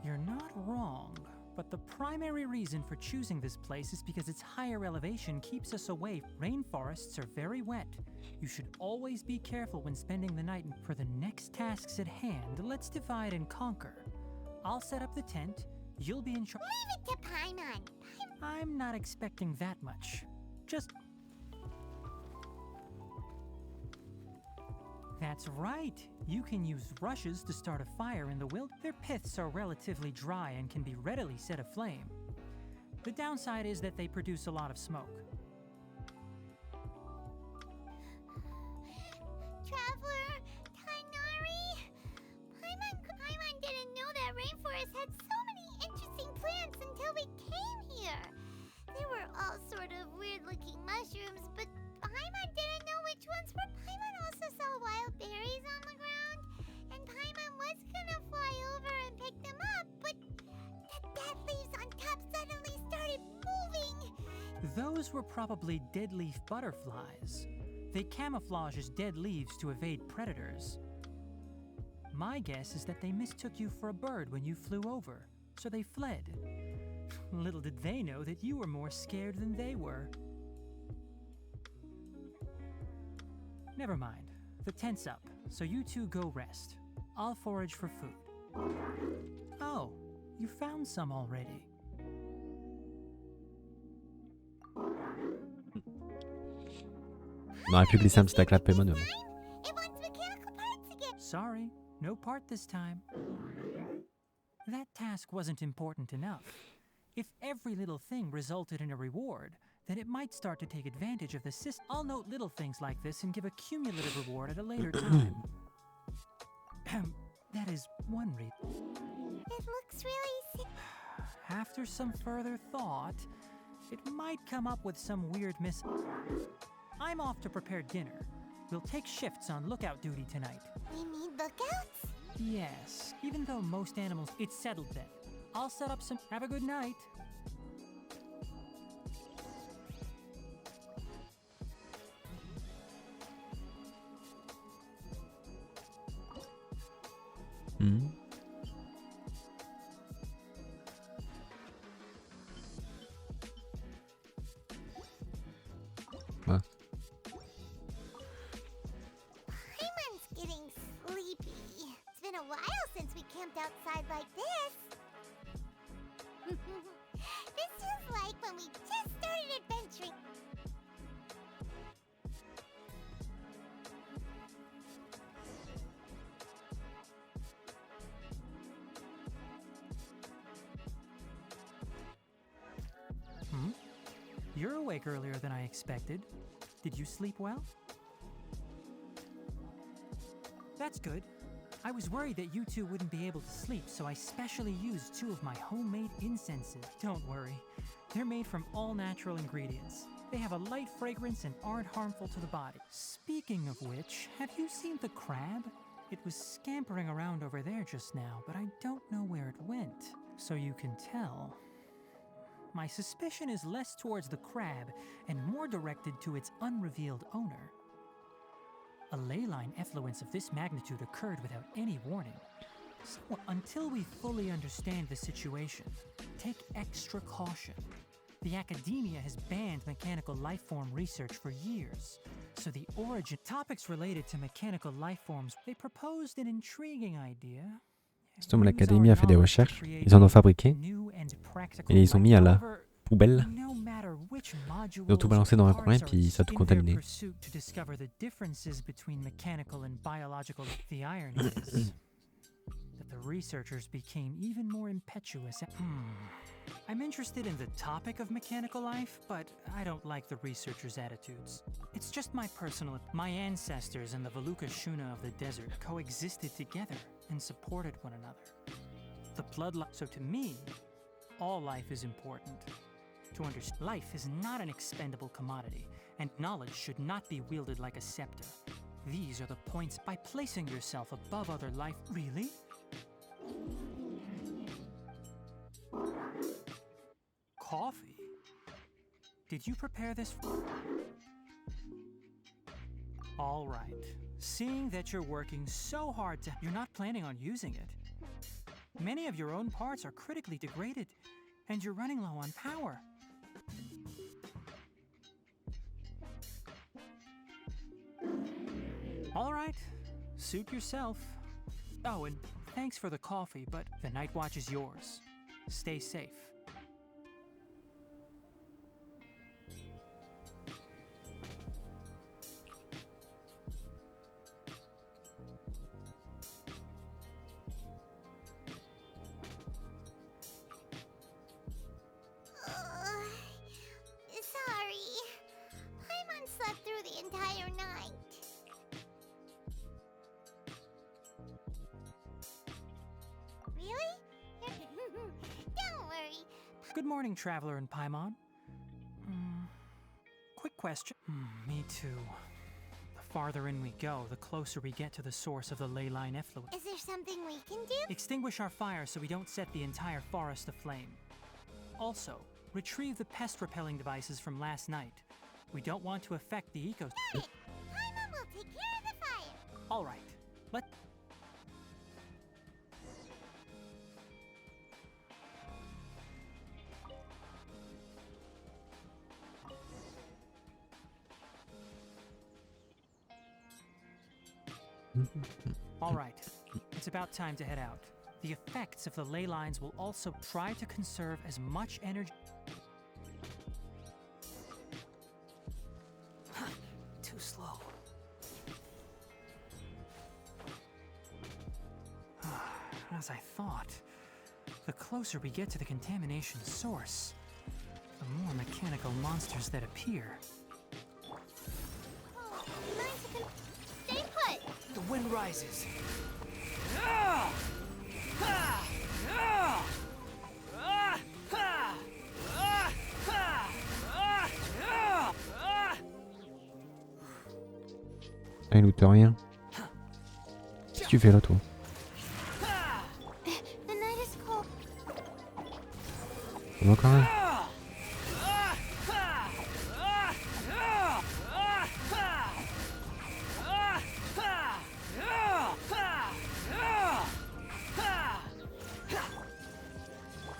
You're not wrong, but the primary reason for choosing this place is because its higher elevation keeps us away. Rainforests are very wet. You should always be careful when spending the night. For the next tasks at hand, let's divide and conquer. I'll set up the tent, you'll be in charge. Leave it to Paimon. I'm not expecting that much. Just... That's right. You can use rushes to start a fire in the wild. Their piths are relatively dry and can be readily set aflame. The downside is that they produce a lot of smoke. Traveler, Tighnari. Paimon didn't know that rainforest had so many interesting plants until we came here. They were all sort of weird-looking mushrooms, but Paimon didn't know which ones were. Paimon also saw wild berries on the ground, and Paimon was gonna fly over and pick them up, but the dead leaves on top suddenly started moving. Those were probably dead leaf butterflies. They camouflage as dead leaves to evade predators. My guess is that they mistook you for a bird when you flew over, so they fled. Little did they know that you were more scared than they were. Never mind. The tent's up, so you two go rest. I'll forage for food. Oh, you found some already. On aurait pu glisser un petit éclat de Paimon devant. It wants mechanical parts again. Sorry, no part this time. That task wasn't important enough. If every little thing resulted in a reward, then it might start to take advantage of the system. I'll note little things like this and give a cumulative reward at a later time. That is one reason. It looks really... After some further thought, it might come up with some weird I'm off to prepare dinner. We'll take shifts on lookout duty tonight. We need lookouts? Yes, even though most animals... It's settled then. I'll set up some... Have a good night. camped outside like this. This is like when we just started adventuring. You're awake earlier than I expected. Did you sleep well? That's good. I was worried that you two wouldn't be able to sleep, so I specially used 2 of my homemade incenses. Don't worry. They're made from all natural ingredients. They have a light fragrance and aren't harmful to the body. Speaking of which, have you seen the crab? It was scampering around over there just now, but I don't know where it went. So you can tell. My suspicion is less towards the crab and more directed to its unrevealed owner. A ley line effluence of this magnitude occurred without any warning. So until we fully understand the situation, take extra caution. The academia has banned mechanical lifeform research for years, so the origin topics related to mechanical lifeforms, they proposed an intriguing idea. Justement, l'académie a fait des recherches, ils en ont fabriqué, et ils ont mis à la poubelle. Ils ont tout balancé dans un coin et puis ça a tout contaminé. The researchers became even more impetuous. I'm interested in the topic of mechanical life, but I don't like the researchers' attitudes. It's just my personal... My ancestors and the Valuka Shuna of the desert coexisted together and supported one another. The bloodline... So to me, all life is important. To understand, life is not an expendable commodity, and knowledge should not be wielded like a scepter. These are the points by placing yourself above other life... Really? Coffee? Did you prepare this? All right. Seeing that you're working so hard to... You're not planning on using it. Many of your own parts are critically degraded, and you're running low on power. All right. Suit yourself. Oh, and thanks for the coffee, but the night watch is yours. Stay safe. Sorry. Paimon slept through the entire night. Really? Don't worry. Good morning, Traveler and Paimon. Quick question. Me too. The farther in we go, the closer we get to the source of the ley line effluent. Is there something we can do? Extinguish our fire so we don't set the entire forest aflame. Also, retrieve the pest-repelling devices from last night. We don't want to affect the ecosystem. Got it! Paimon will take care of the fire. All right. All right. It's about time to head out. The effects of the ley lines will also try to conserve as much energy. Too slow. As I thought, the closer we get to the contamination source, the more mechanical monsters that appear. Stay put! The wind rises. Ah, il loot rien. Qu'est-ce que tu fais là, toi? The night is cold. Ça va quand même?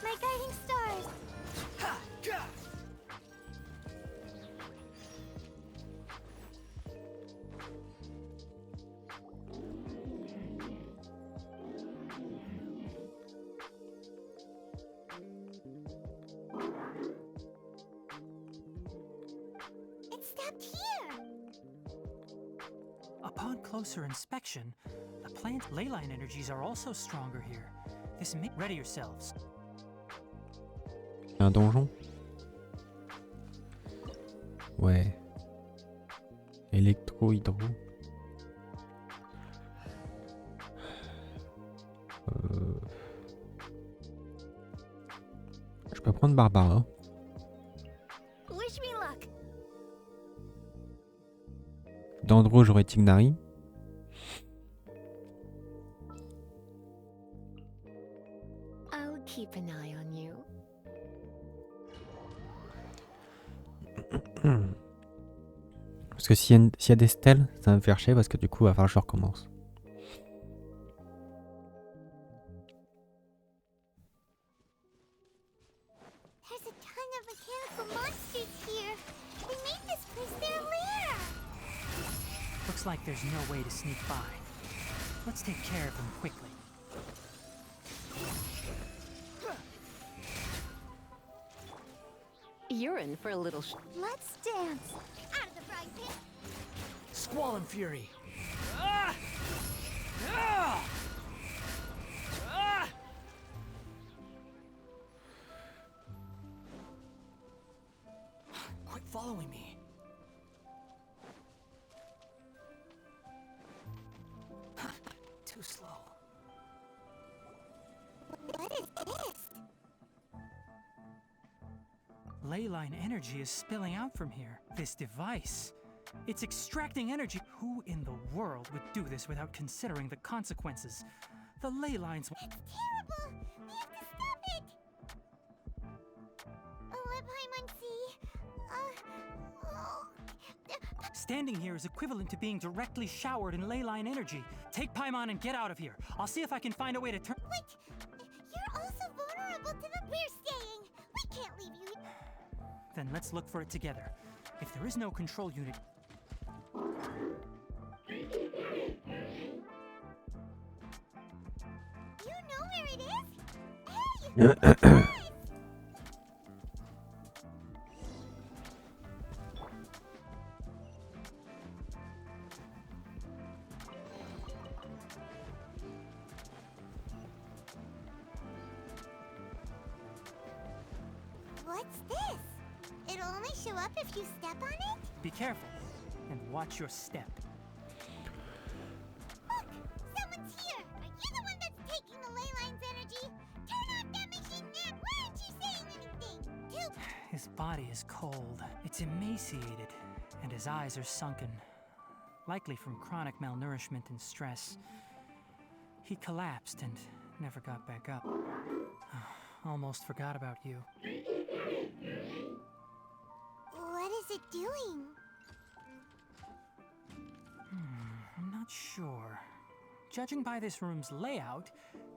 My guiding stars. kept here. Upon closer inspection, the plant ley line energies are also stronger here. This may ready yourselves. Un donjon? Ouais. Électro-hydro. Je peux prendre Barbara. Wish me luck. Aujourd'hui, Tighnari. I'll keep an eye on you. Parce que s'il y a des stèles, ça va me faire chier parce que du coup, il va falloir que je recommence. There's a ton of mechanical monsters here. They made this place their lair. Looks like there's no way to sneak by. Let's take care of them quickly. You're in for a little Let's dance. Out of the frying pan. Squall and fury. Ah! Ah! Ah! Quit following me. Too slow. What is this? Ley line energy is spilling out from here. This device. It's extracting energy. Who in the world would do this without considering the consequences? The ley lines. It's terrible. We have to stop it. Standing here is equivalent to being directly showered in ley line energy. Take Paimon and get out of here. I'll see if I can find a way to turn. Wait! You're also vulnerable to the. We're staying. We can't leave you. Then let's look for it together. If there is no control unit. You know where it is? Hey! What's this? It'll only show up if you step on it? Be careful and watch your step. Look! Someone's here! Are you the one that's taking the ley line's energy? Turn off that machine now! Why aren't you saying anything? His body is cold. It's emaciated, and his eyes are sunken, likely from chronic malnourishment and stress. He collapsed and never got back up. Almost forgot about you. What is it doing? I'm not sure. Judging by this room's layout,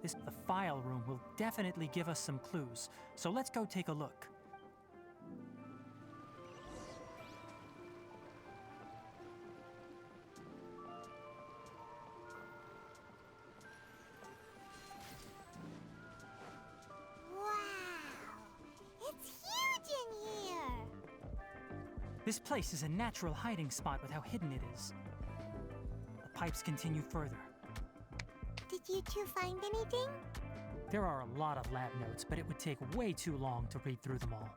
the file room will definitely give us some clues. So let's go take a look. This place is a natural hiding spot with how hidden it is. The pipes continue further. Did you two find anything? There are a lot of lab notes, but it would take way too long to read through them all.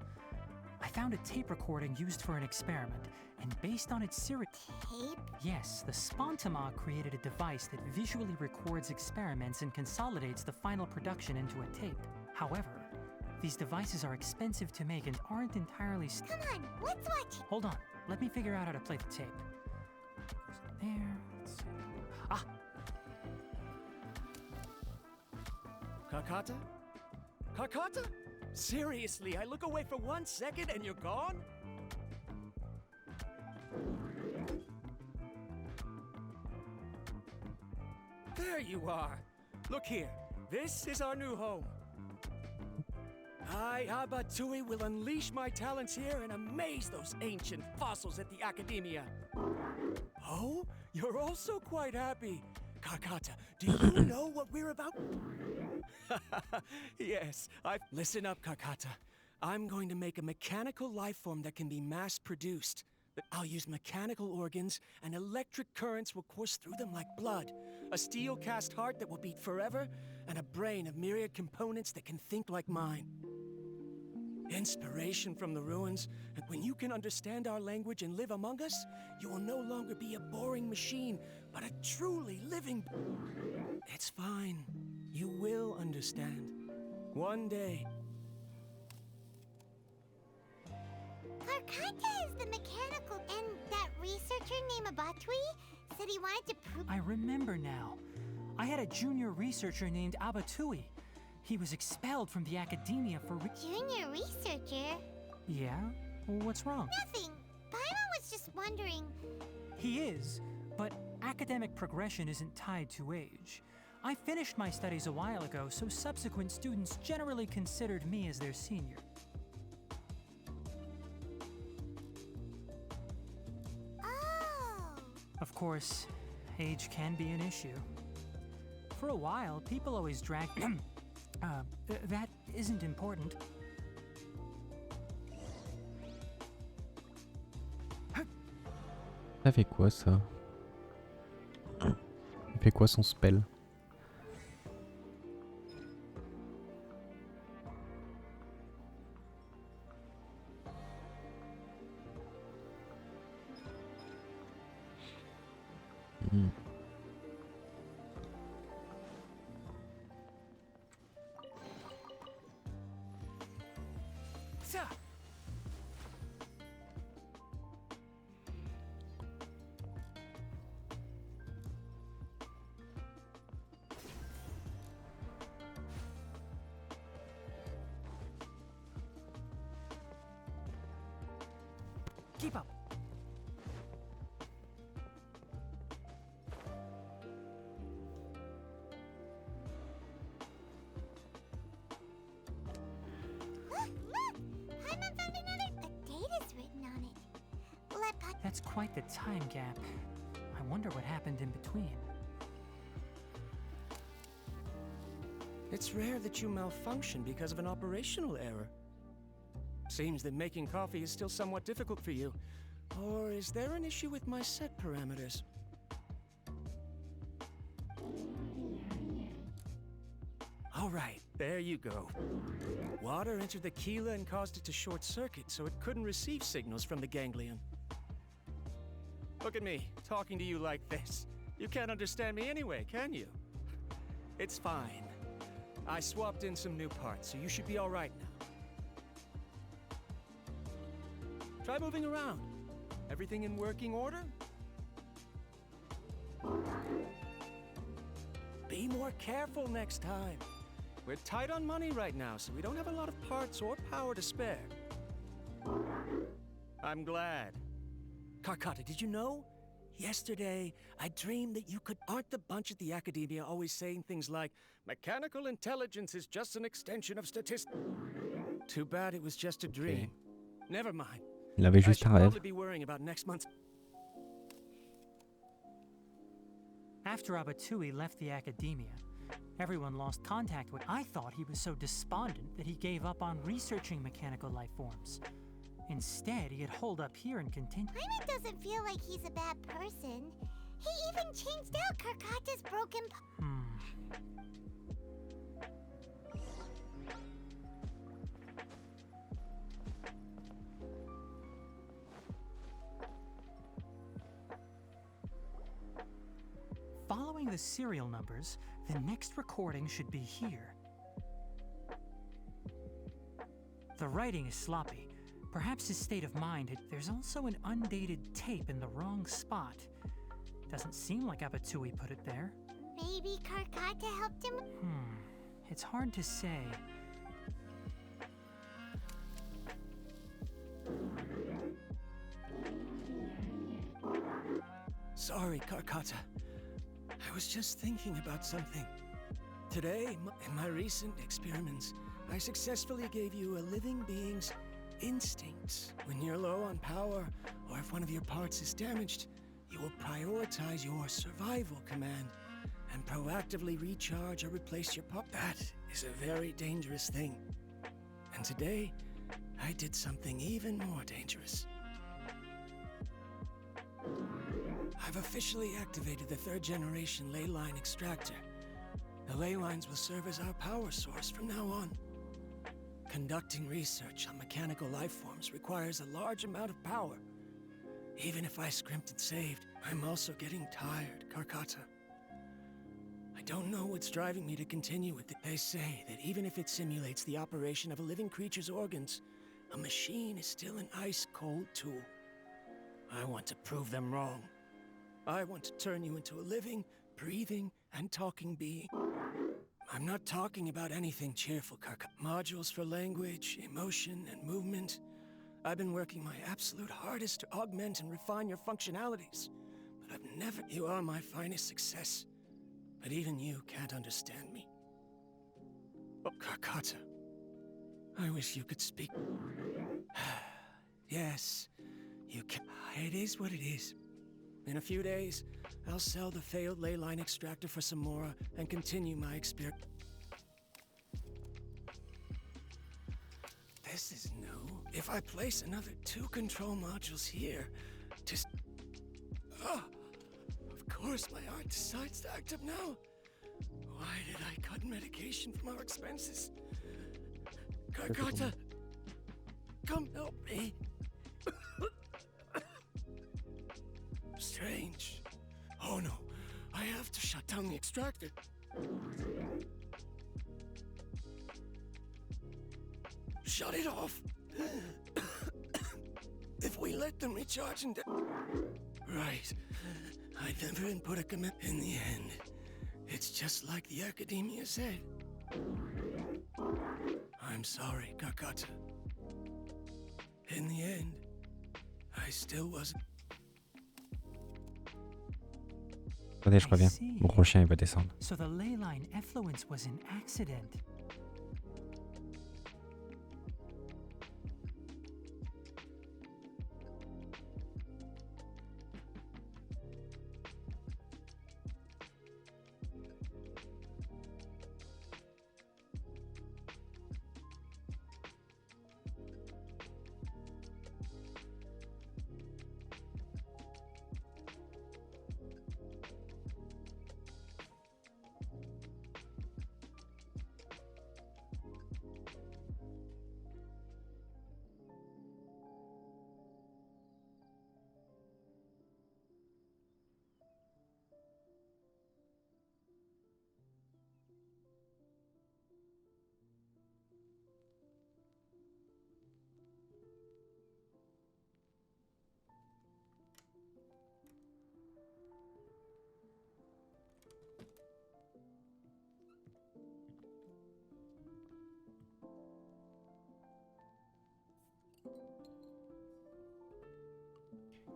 I found a tape recording used for an experiment, and based on its Tape? Yes, the Spontama created a device that visually records experiments and consolidates the final production into a tape. However, these devices are expensive to make and aren't entirely Come on, let's watch. Hold on, let me figure out how to play the tape. There, let's see. Ah! Kakata? Kakata? Seriously, I look away for 1 second and you're gone? There you are. Look here. This is our new home. I, Abatui, will unleash my talents here and amaze those ancient fossils at the Academia. Oh, you're also quite happy. Kakata, do you know what we're about? Yes, Listen up, Kakata. I'm going to make a mechanical life form that can be mass-produced. I'll use mechanical organs, and electric currents will course through them like blood. A steel cast heart that will beat forever, and a brain of myriad components that can think like mine. Inspiration from the ruins, and when you can understand our language and live among us, you will no longer be a boring machine, but a truly living... It's fine. You will understand. One day. Karkata is the mechanical, and that researcher named Abatui said he wanted to prove... I remember now. I had a junior researcher named Abatui. He was expelled from the academia for Junior researcher? Yeah? What's wrong? Nothing. Paimon was just wondering... He is, but academic progression isn't tied to age. I finished my studies a while ago, so subsequent students generally considered me as their senior. Oh. Of course, age can be an issue. For a while, people always dragged... that isn't important. Ça fait quoi ça? Il fait quoi son spell? Keep up. Look! Paimon found another... A date is written on it. Let Pat... That's quite the time gap. I wonder what happened in between. It's rare that you malfunction because of an operational error. Seems that making coffee is still somewhat difficult for you. Or is there an issue with my set parameters? All right, there you go. Water entered the Keela and caused it to short circuit, so it couldn't receive signals from the ganglion. Look at me, talking to you like this. You can't understand me anyway, can you? It's fine. I swapped in some new parts, so you should be all right now. Try moving around. Everything in working order? Be more careful next time. We're tight on money right now, so we don't have a lot of parts or power to spare. I'm glad. Karkata, did you know? Yesterday, I dreamed that you could... Aren't the bunch at the academia always saying things like, mechanical intelligence is just an extension of statistics? Too bad it was just a dream. Never mind. Il avait I juste should un rêve. probably be worrying about next month's... After Abatui left the academia, everyone lost contact with... I thought he was so despondent that he gave up on researching mechanical life forms. Instead, he had holed up here and continued... Paimon doesn't feel like he's a bad person. He even changed out Karkata's broken... Following the serial numbers, the next recording should be here. The writing is sloppy. Perhaps his state of mind had... There's also an undated tape in the wrong spot. Doesn't seem like Abatui put it there. Maybe Karkata helped him... It's hard to say. Sorry, Karkata. I was just thinking about something. Today, in my recent experiments, I successfully gave you a living being's instincts. When you're low on power, or if one of your parts is damaged, you will prioritize your survival command and proactively recharge or replace your part. That is a very dangerous thing. And today, I did something even more dangerous. I've officially activated the 3rd generation ley line extractor. The ley lines will serve as our power source from now on. Conducting research on mechanical life forms requires a large amount of power. Even if I scrimped and saved, I'm also getting tired, Karkata. I don't know what's driving me to continue with it. They say that even if it simulates the operation of a living creature's organs, a machine is still an ice-cold tool. I want to prove them wrong. I want to turn you into a living, breathing, and talking being. I'm not talking about anything cheerful, Karkata. Modules for language, emotion, and movement. I've been working my absolute hardest to augment and refine your functionalities, but I've never... You are my finest success, but even you can't understand me. Oh, Karkata, I wish you could speak. Yes, you can. It is what it is. In a few days, I'll sell the failed ley line extractor for some more and continue my experiment. This is new. If I place another 2 control modules here, just... of course my heart decides to act up now. Why did I cut medication from our expenses? Karkata, come help me. Strange. Oh no, I have to shut down the extractor. Shut it off. If we let them recharge and... Right. I never input a commit. In the end, it's just like the academia said. I'm sorry, Karkata. In the end, I still wasn't... Attendez, je reviens. Mon gros chien, il va descendre. So the ley line effluence was an accident.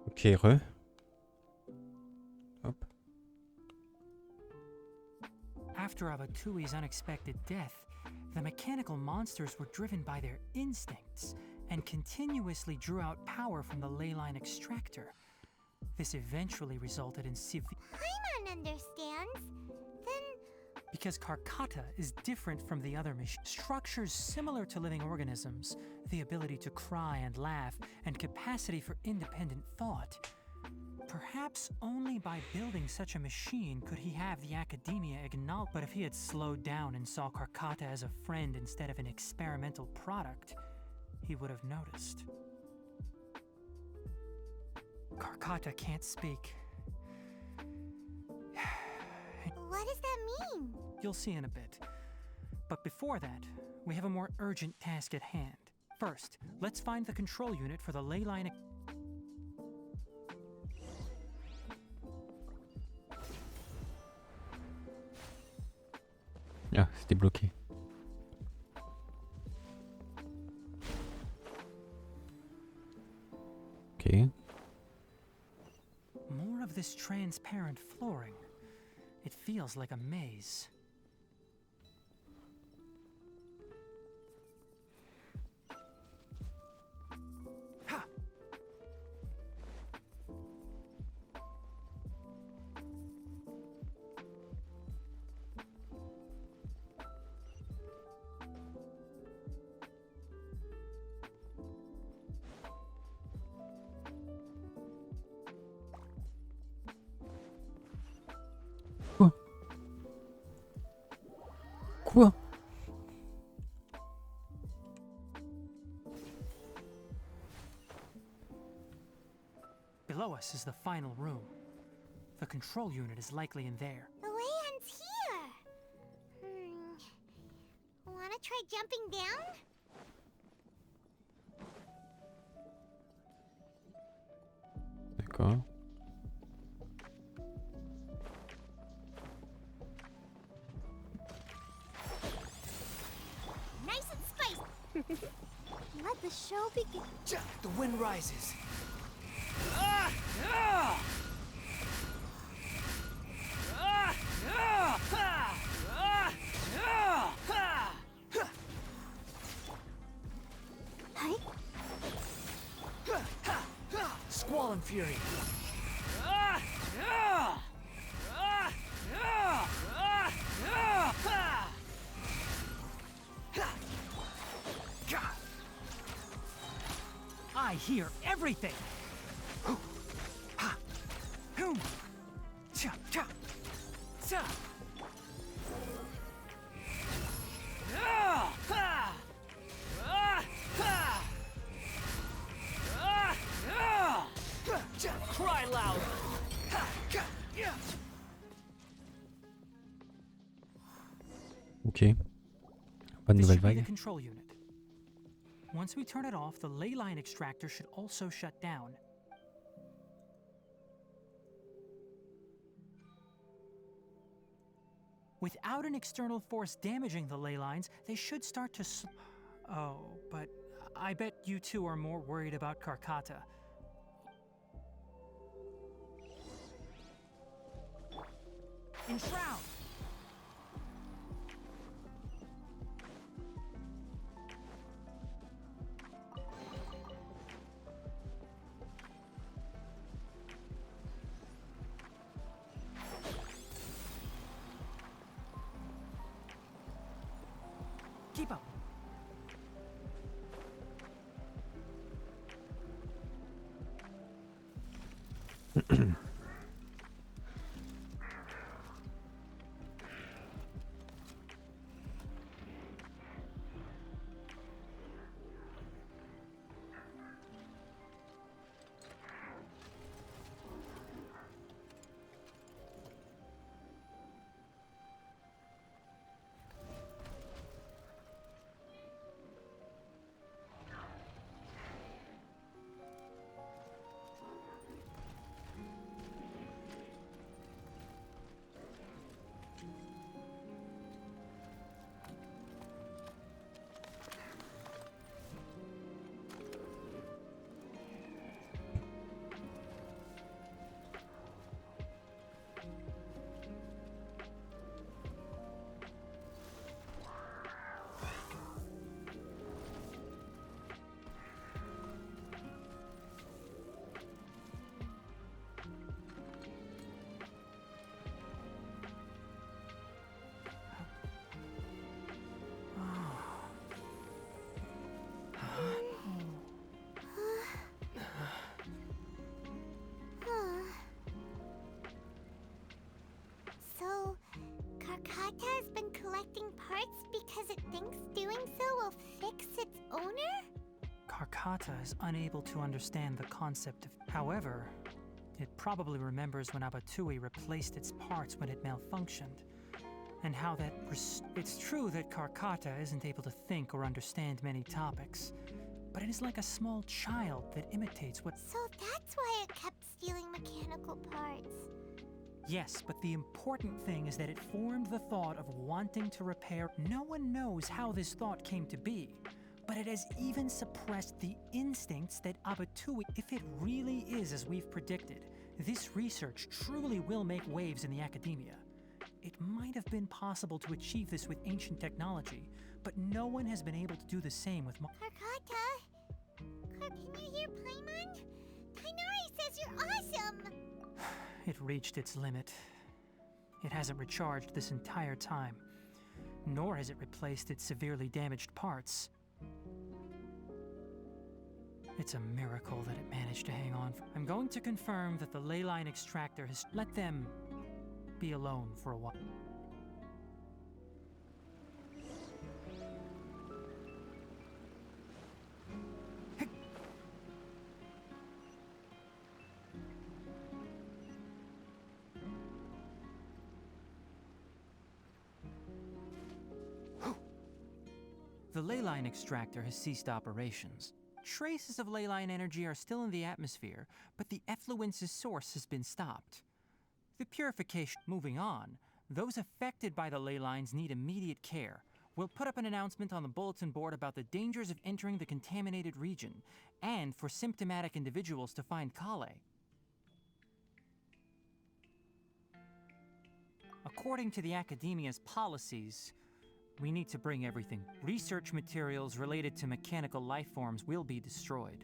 Ok, re. Hop. After Avatui's unexpected death, the mechanical monsters were driven by their instincts and continuously drew out power from the ley line extractor. This eventually resulted in severe... Paimon understands. Then... Because Karkata is different from the other structures similar to living organisms, the ability to cry and laugh, and capacity for independent thought. Perhaps only by building such a machine could he have the academia acknowledge. But if he had slowed down and saw Karkata as a friend instead of an experimental product, he would have noticed. Karkata can't speak. What does that mean? You'll see in a bit. But before that, we have a more urgent task at hand. First, let's find the control unit for the ley line. Ah, c'était bloqué. Ok. More of this transparent flooring. It feels like a maze. Ha! Quoi? Below us is the final room. The control unit is likely in there. The way ends here. Wanna try jumping down? D'accord. Nice and spicy. Let the show begin. The wind rises. Hi. Squall and fury. I hear everything! Cry loud. Ok. Pas de This nouvelle should be the vague. control unit. Once we turn it off, the ley line extractor should also shut down. Without an external force damaging the ley lines, they should start to Oh, but I bet you two are more worried about Karkata. Enshroud! Keep up. So, Karkata has been collecting parts because it thinks doing so will fix its owner? Karkata is unable to understand the concept of... However, it probably remembers when Abatui replaced its parts when it malfunctioned. And how that... It's true that Karkata isn't able to think or understand many topics, but it is like a small child that imitates what... So that's why it kept stealing mechanical parts. Yes, but the important thing is that it formed the thought of wanting to repair. No one knows how this thought came to be, but it has even suppressed the instincts that Abatui... If it really is as we've predicted, this research truly will make waves in the academia. It might have been possible to achieve this with ancient technology, but no one has been able to do the same with... Karkata? Can you hear Paimon? Tighnari says you're awesome! It reached its limit. It hasn't recharged this entire time, nor has it replaced its severely damaged parts. It's a miracle that it managed to hang on. I'm going to confirm that the ley line extractor has... Let them be alone for a while. The ley line extractor has ceased operations. Traces of ley line energy are still in the atmosphere, but the effluence's source has been stopped. The purification. Moving on, those affected by the ley lines need immediate care. We'll put up an announcement on the bulletin board about the dangers of entering the contaminated region, and for symptomatic individuals to find Kale. According to the Academia's policies, we need to bring everything. Research materials related to mechanical life forms will be destroyed,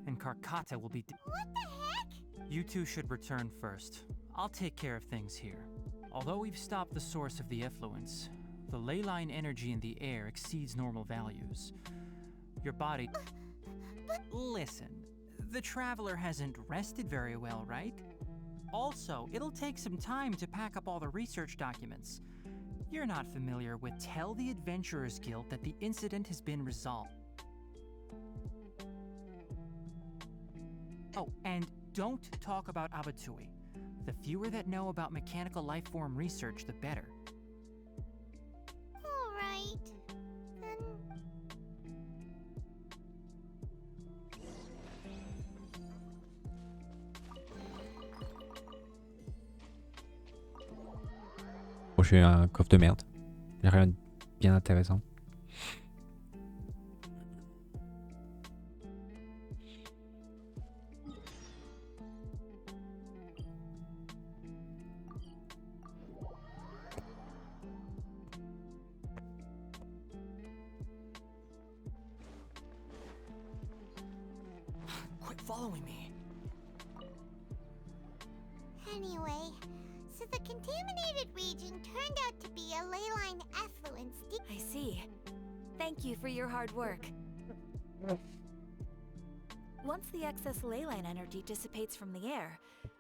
and Karkata will be. What the heck? You two should return first. I'll take care of things here. Although we've stopped the source of the effluence, the ley line energy in the air exceeds normal values. Your body. Listen, the traveler hasn't rested very well, right? Also, it'll take some time to pack up all the research documents. You're not familiar with Tell the Adventurers Guild that the incident has been resolved. Oh, and don't talk about Abatui. The fewer that know about mechanical life form research, the better. All right. Then 我j'ai un coffre de merde. Y a rien de bien intéressant. Quit following me. anyway, so the contaminated region turned out to be a ley line effluence. I see. Thank you for your hard work. Once the excess ley line energy dissipates from the air,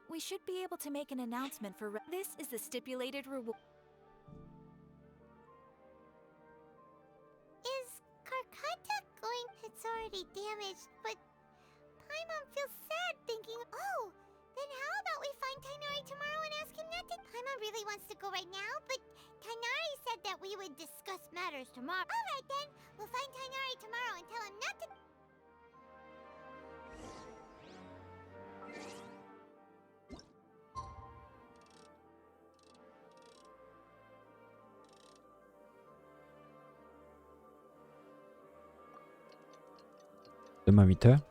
we should be able to make an announcement for this is the stipulated reward. Is Karkata going? It's already damaged, but Paimon feels sad thinking, oh, then how about we find Tighnari tomorrow and ask him not to? Paimon really wants to go right now, but Tighnari said that we would discuss matters tomorrow. Alright then, we'll find Tighnari tomorrow and tell him not to. Demain 8h.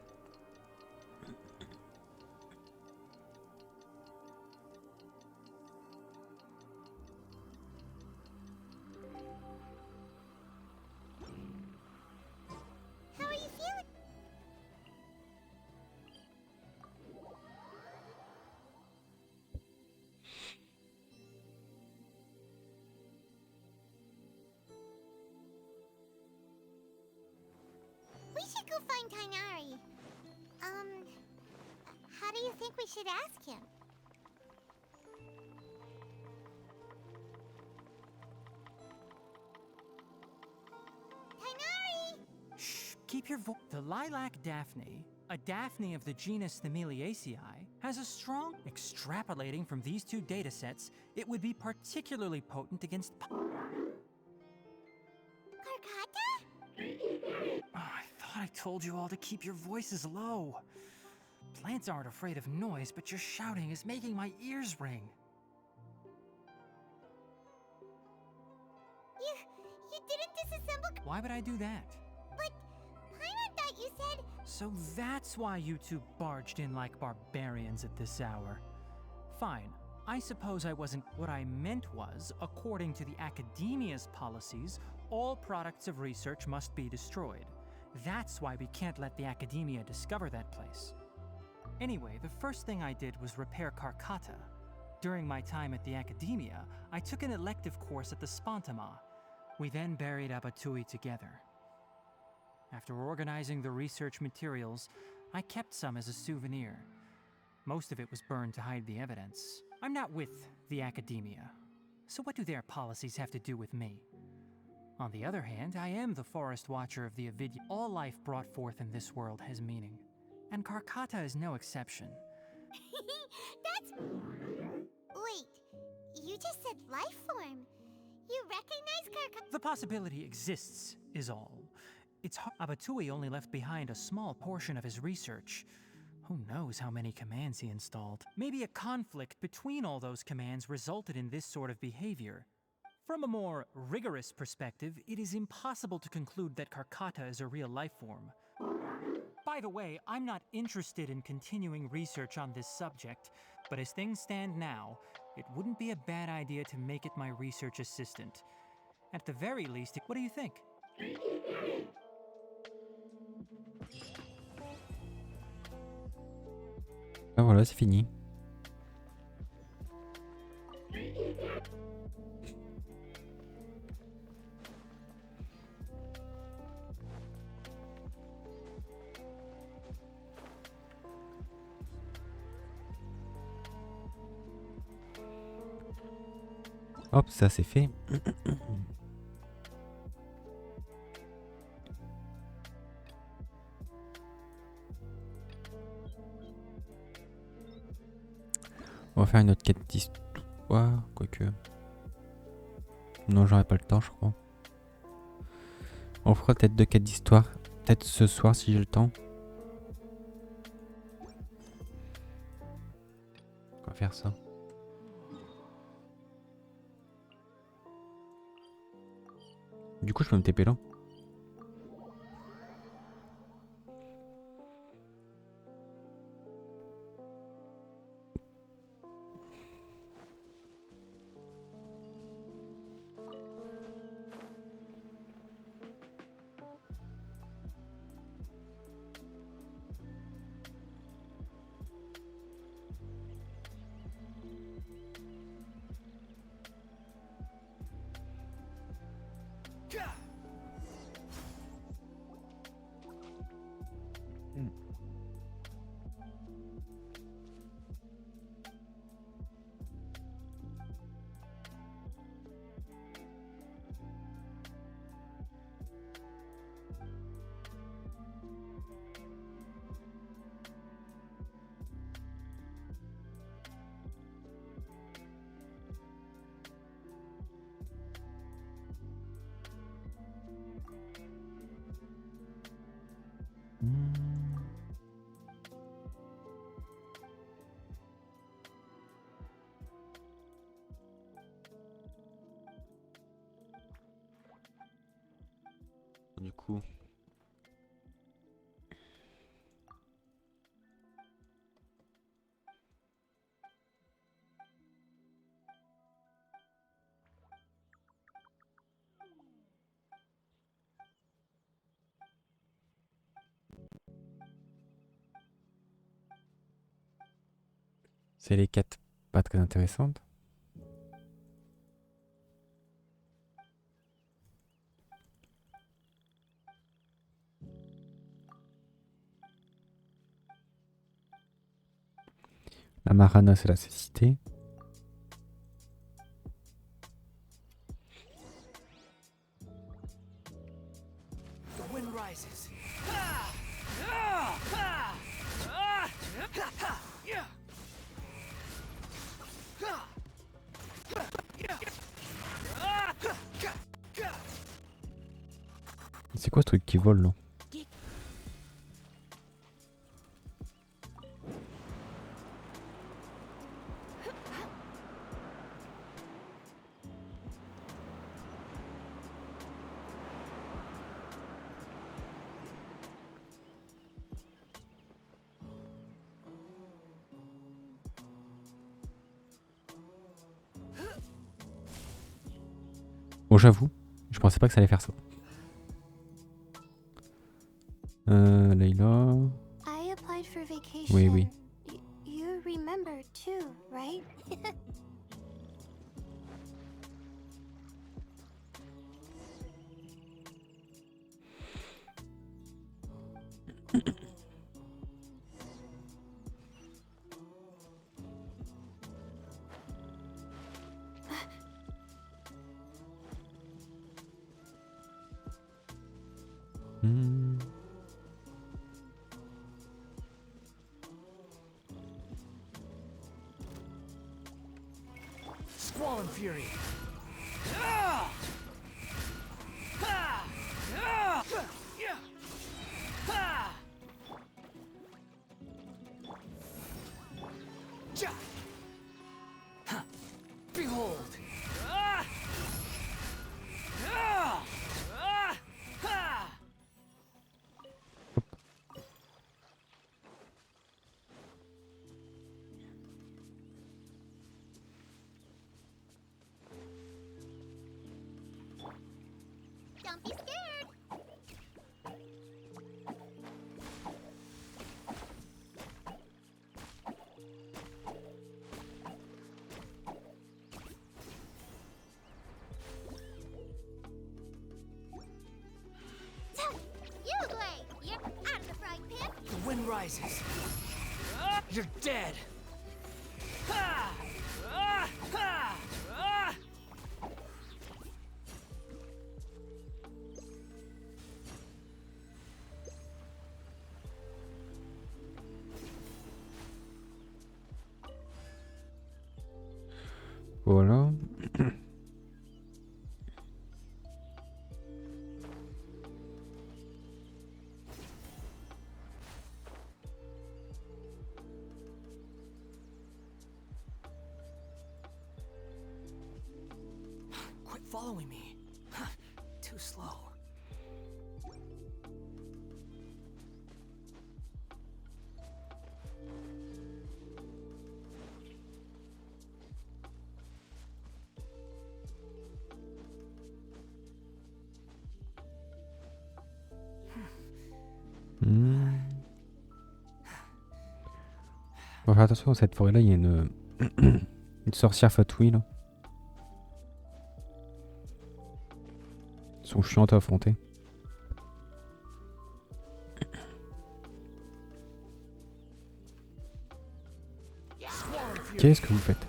How are you feeling? We should go find Tighnari. How do you think we should ask him? Tighnari! Shh, keep your voice. The lilac daphne, a daphne of the genus Thameliaceae, has a strong. Extrapolating from these two datasets, it would be particularly potent against. Karkata? I thought I told you all to keep your voices low. Plants aren't afraid of noise, but your shouting is making my ears ring. You didn't disassemble. Why would I do that? But Paimon thought you said. So that's why you two barged in like barbarians at this hour. Fine, I suppose I wasn't. What I meant was, according to the Academia's policies, all products of research must be destroyed. That's why we can't let the Academia discover that place. Anyway, the first thing I did was repair Karkata. During my time at the Academia, I took an elective course at the Spontama. We then buried Abatui together. After organizing the research materials, I kept some as a souvenir. Most of it was burned to hide the evidence. I'm not with the Academia, so what do their policies have to do with me? On the other hand, I am the Forest Watcher of the Avidya. All life brought forth in this world has meaning, and Karkata is no exception. That's. Wait, you just said life form. You recognize Karkata? The possibility exists, is all. It's Abatui only left behind a small portion of his research. Who knows how many commands he installed? Maybe a conflict between all those commands resulted in this sort of behavior. From a more rigorous perspective, it is impossible to conclude that Karkata is a real life form. By the way, I'm not interested in continuing research on this subject, but as things stand now, it wouldn't be a bad idea to make it my research assistant. At the very least, what do you think? Ah voilà, c'est fini. Hop, ça c'est fait. On va faire une autre quête d'histoire, quoique. Non, j'aurai pas le temps, je crois. On fera peut-être 2 quêtes d'histoire, peut-être ce soir si j'ai le temps. On va faire ça. Du coup, je peux me TP là. Du coup. C'est les quêtes pas très intéressantes. La Marana, c'est la cécité. C'est quoi ce truc qui vole là? Bon, j'avoue, je pensais pas que ça allait faire ça. Layla. I applied for vacation. Oui, oui. You remember too, right? Squall and Fury. Don't be scared. You, Blade! You're out of the frying pan! The wind rises. You're dead. Ha! Ah! Ha! Ah! Voilà. Quit following me. Too slow. Hmm. Faut faire attention, dans cette forêt-là, il y a une, une sorcière fatouille, là. Ils sont chiantes à affronter. Qu'est-ce que vous faites?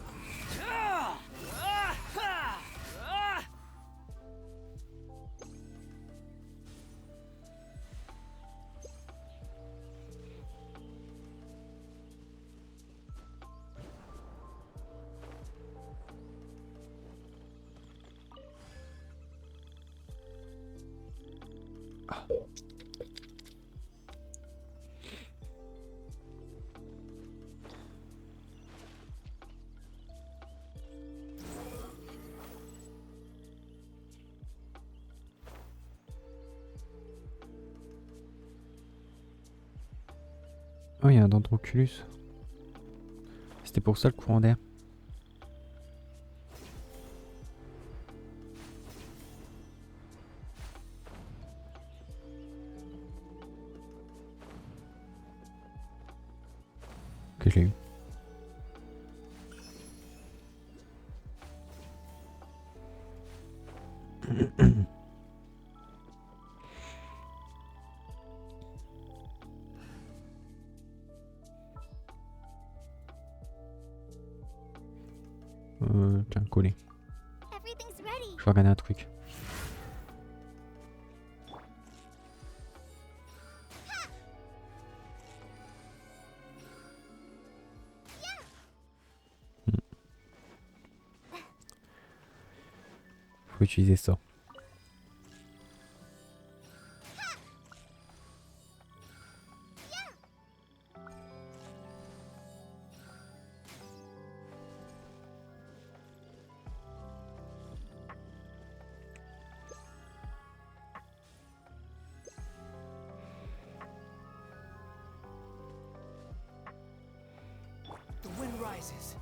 Oh, il y a un dendroculus. C'était pour ça le courant d'air. Que je l'ai eu. Tiens, collé. Everything's ready. Je vais regarder un truc. Faut utiliser ça. The wind rises.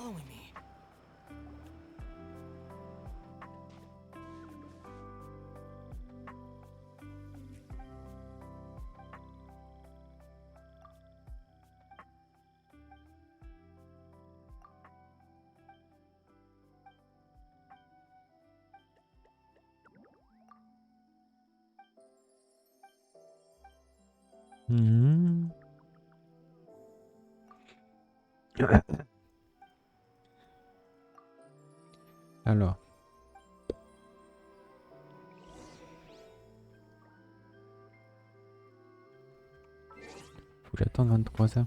following me. Mhm. Alors. Faut que j'attende 23 heures.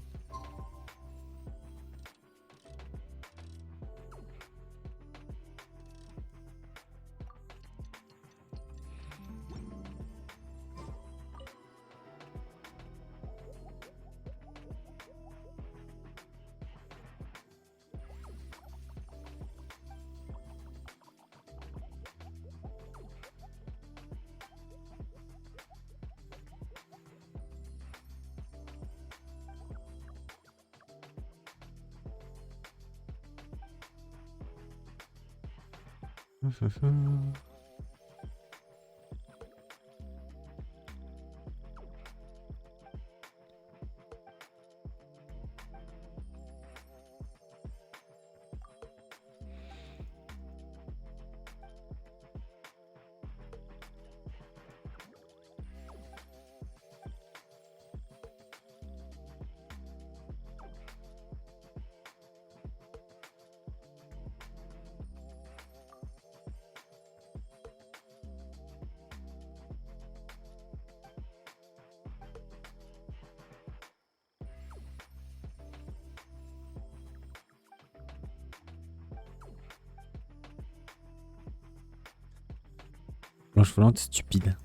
Blanche volante stupide.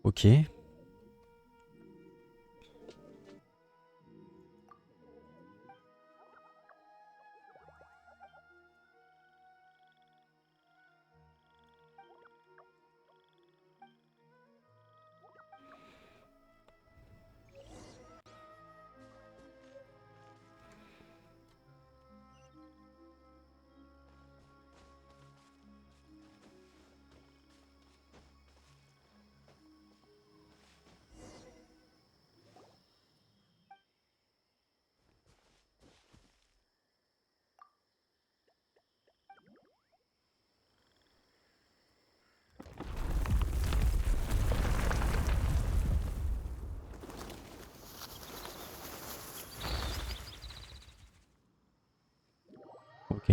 Ok. Ok.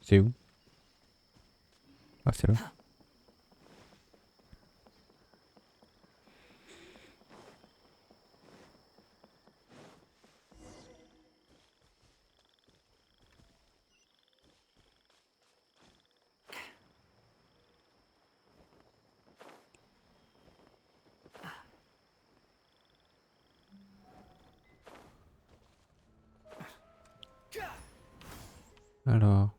C'est où? Ah, c'est là. Alors.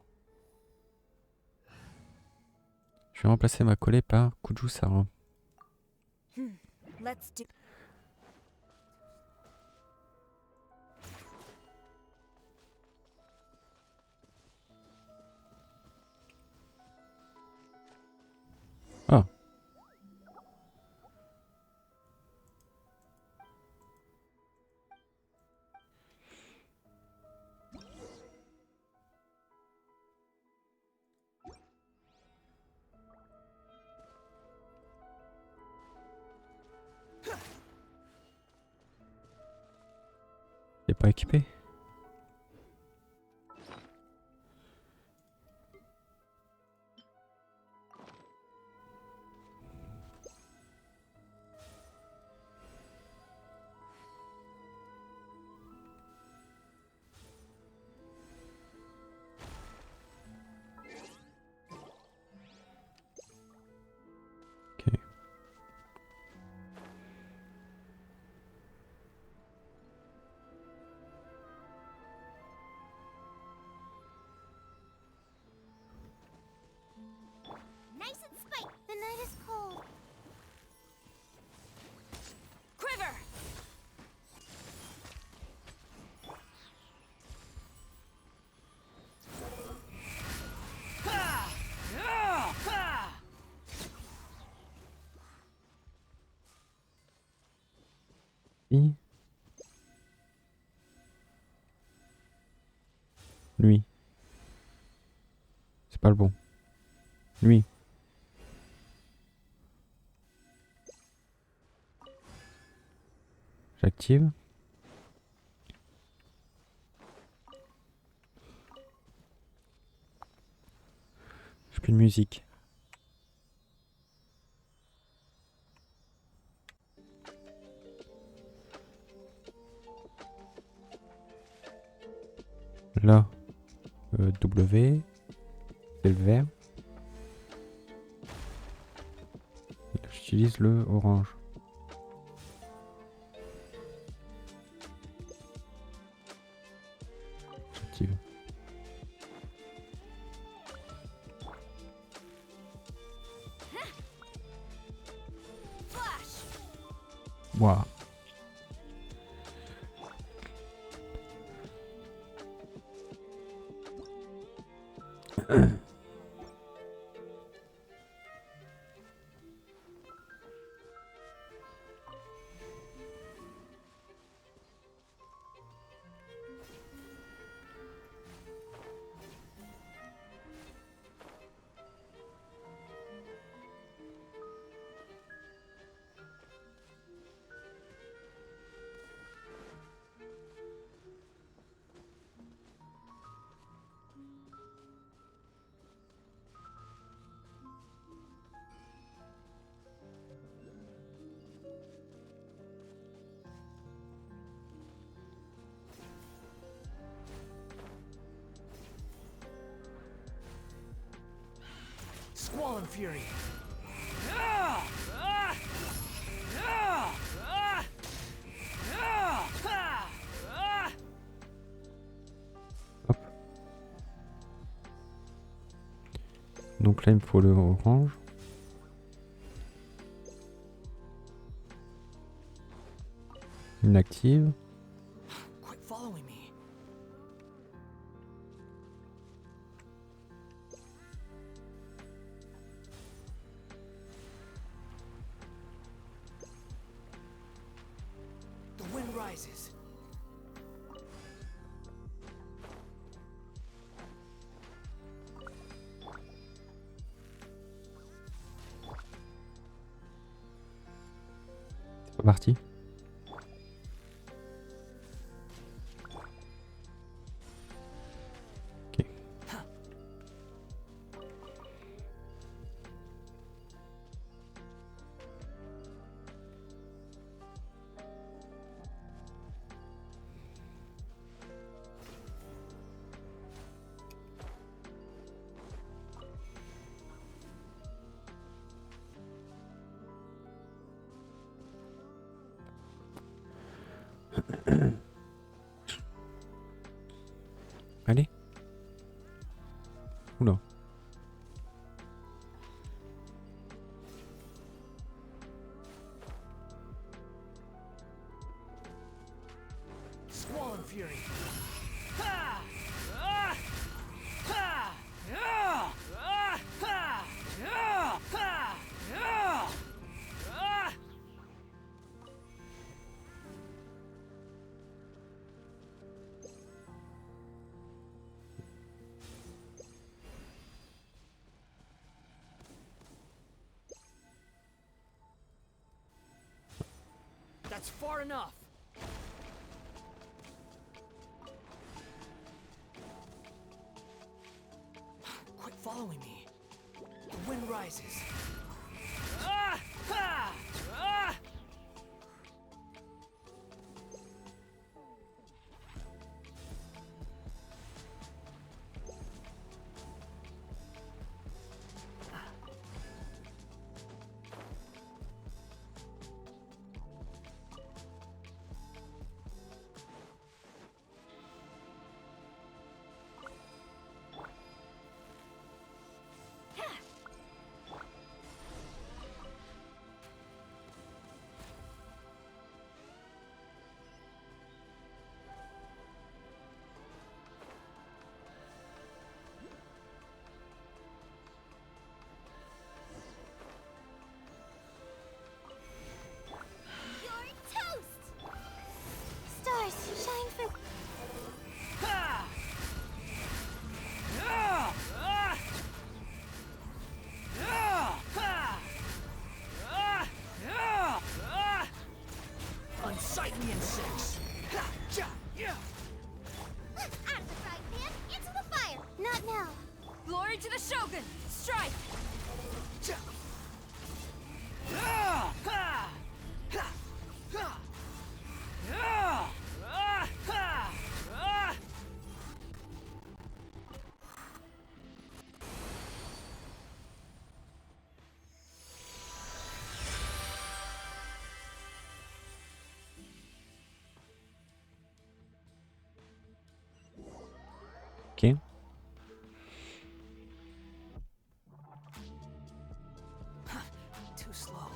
Je vais remplacer ma collée par Kuju Sara. Let's do. Ah. Il est pas équipé. Ok. Nice and spicy. The night is cold. Quiver! Qui? Lui. C'est pas le bon. Lui. J'active. J'ai plus de musique. Là, W, c'est le vert. Et là, j'utilise le orange. J'active. Waouh. Squall and Fury. Hop. Donc là, il me faut le orange. Inactive. Quit following me. The wind rises. C'est pas parti. Ok. Allez. Oula. Squall and Fury. Ha! Ah! Ha! Yeah! Ah! Ha! Yeah! Ha! Yeah! Ah! That's far enough. Quit following me. The wind rises. Ah! Ha! Ah! You're toast! Stars, shine for... Ha! Yeah! Ah! Yeah! Ha! Ah! Yeah! Ah! Unsightly insects. Ha! Ja! Yeah! Out of the frying pan, into the fire! Not now. Glory to the Shogun! Strike! Ja! Yeah! Ha! Ha! Ha! Yeah! Ah! Ha! Ah! Ok. Too slow.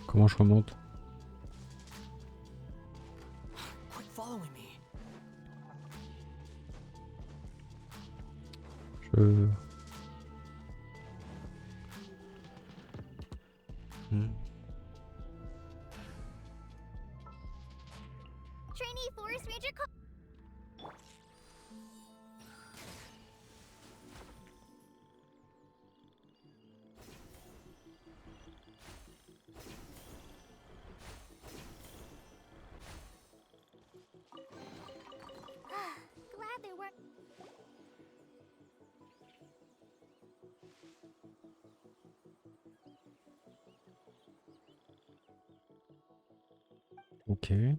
Comment je remonte? Quit following me. Je... Hmm. Trainee Forest Ranger Glad there weren't... Ok.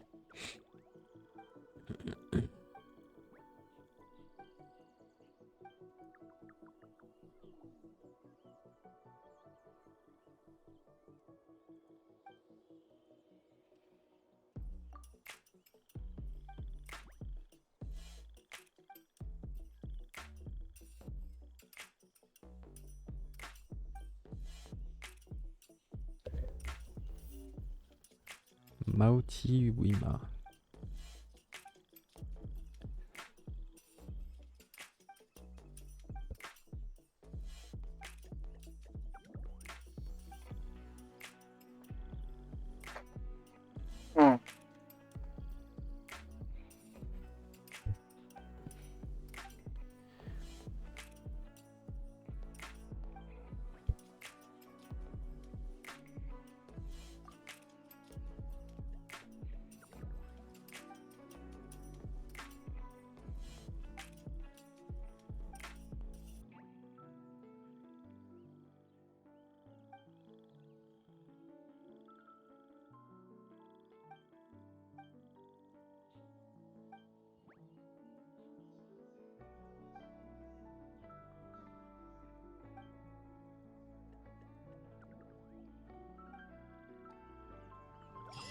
Maoti Wima.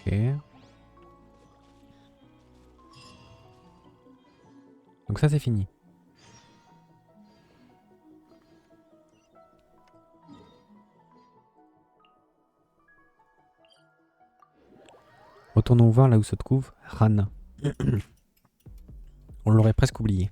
Ok. Donc ça c'est fini. Retournons voir là où se trouve Rana. On l'aurait presque oublié.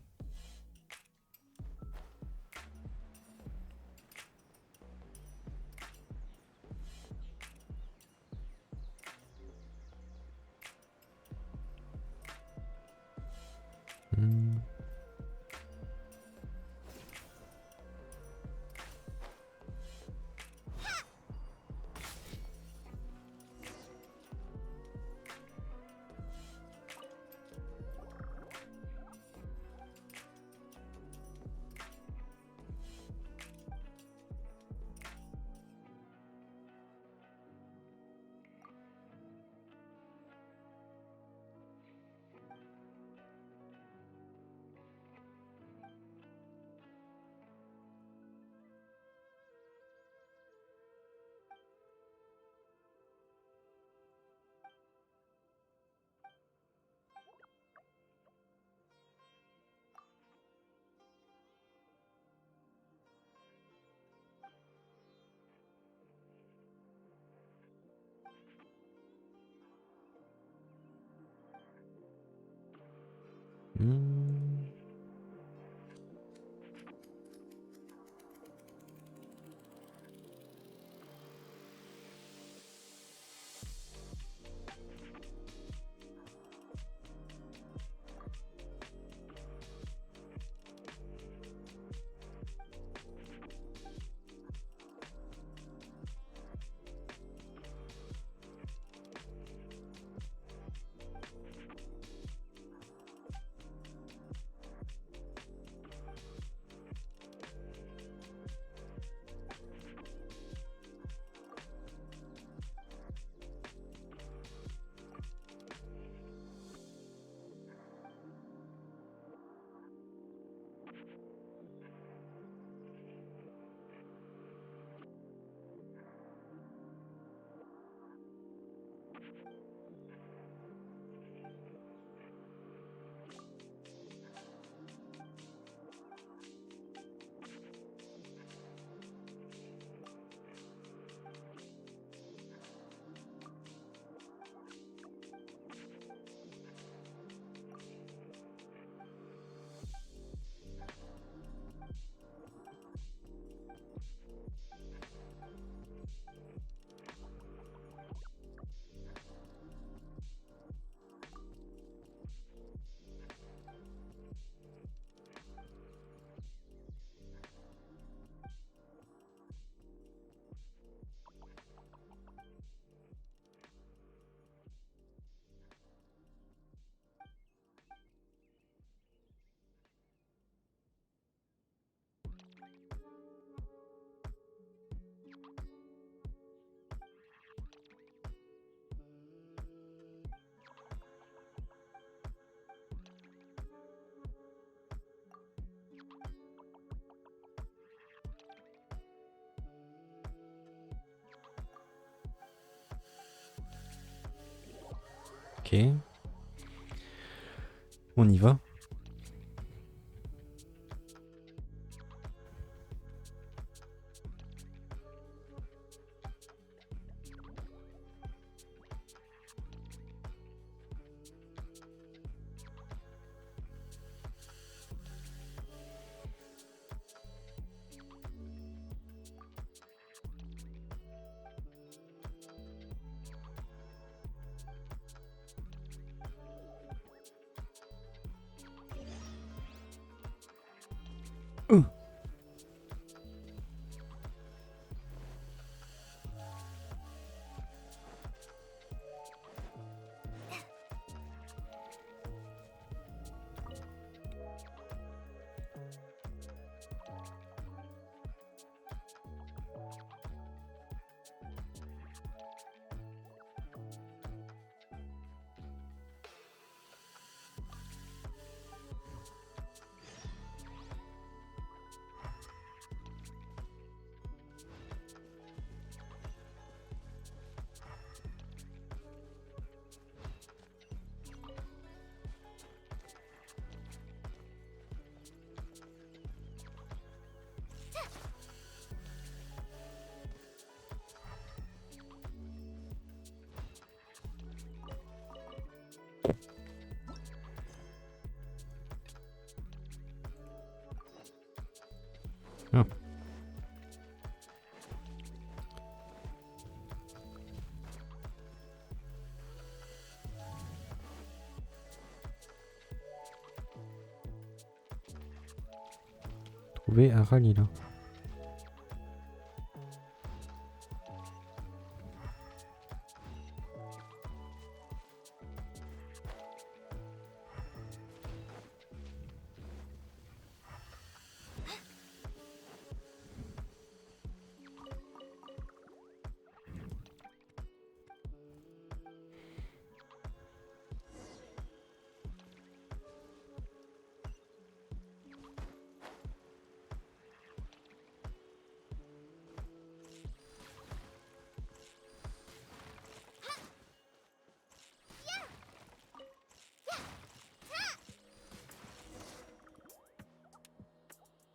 Ok. On y va. trouver un rallye là.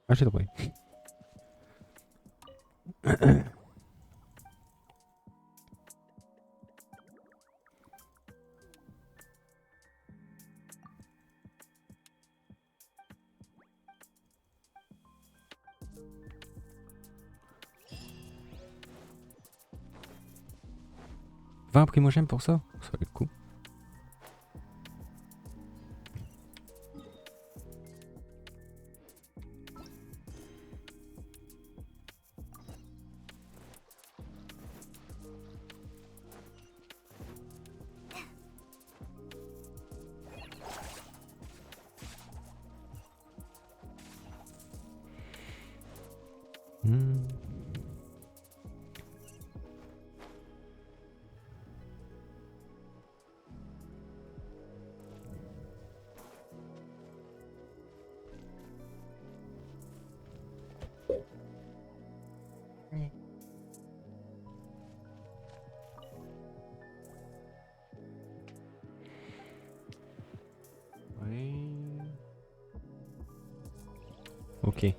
Ah, j'ai trouvé. Primogène pour ça va être cool. Ok.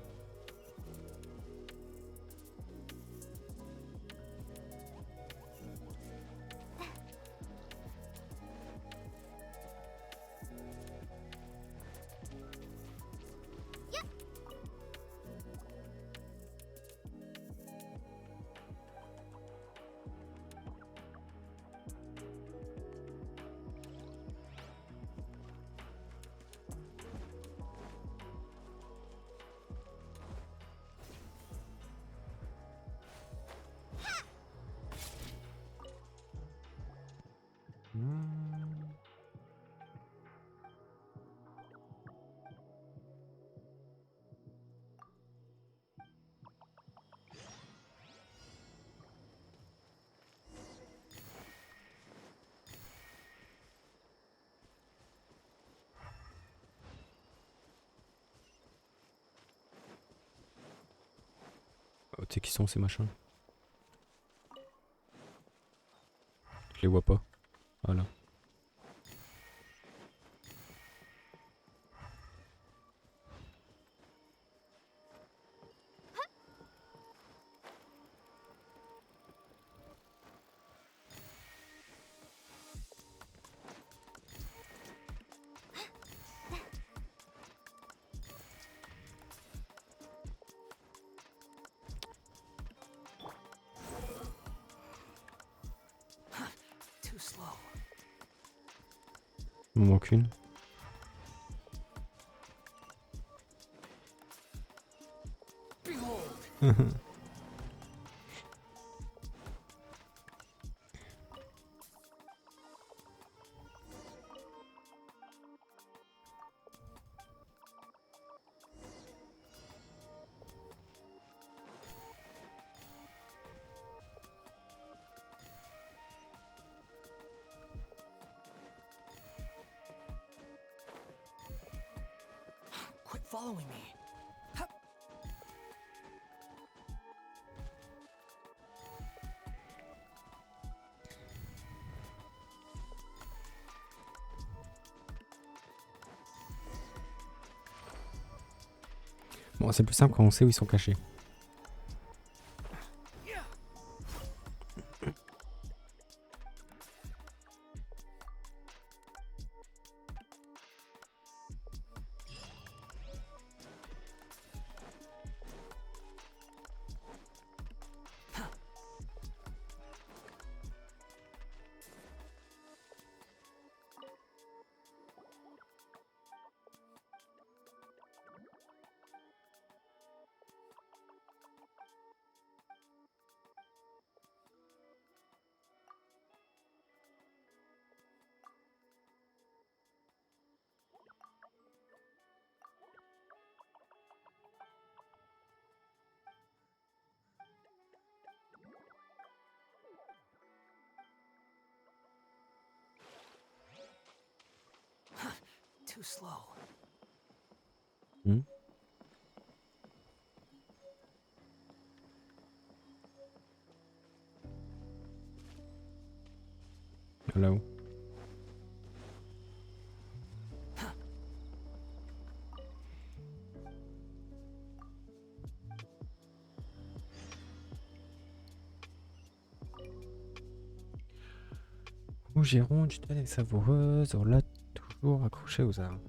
Oh, tu sais qui sont ces machins? Je les vois pas. Voilà. Too slow. Il m'en manque une. Quit following me. Hup. Bon, c'est plus simple quand on sait où ils sont cachés. Too slow. Hmm. Là-haut. Giron, du tel et savoureuse, là toujours accroché aux arbres.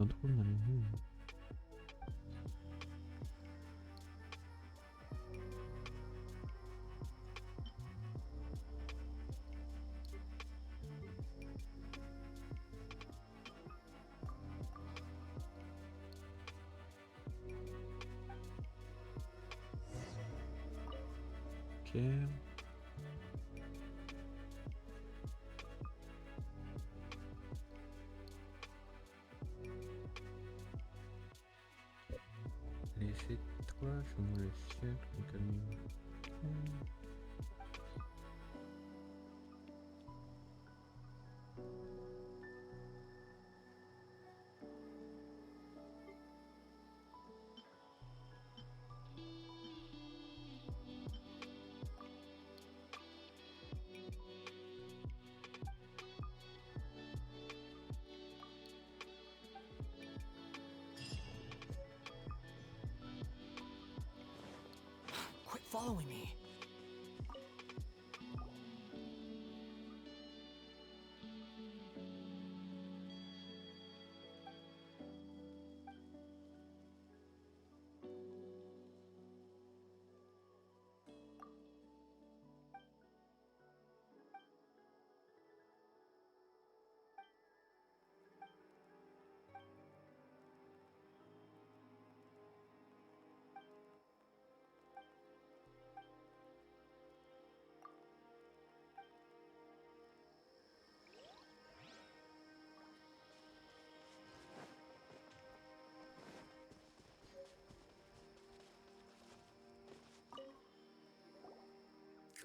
On trouve dans les rues. Ok. Laissez toi sur le ciel comme Quit following me.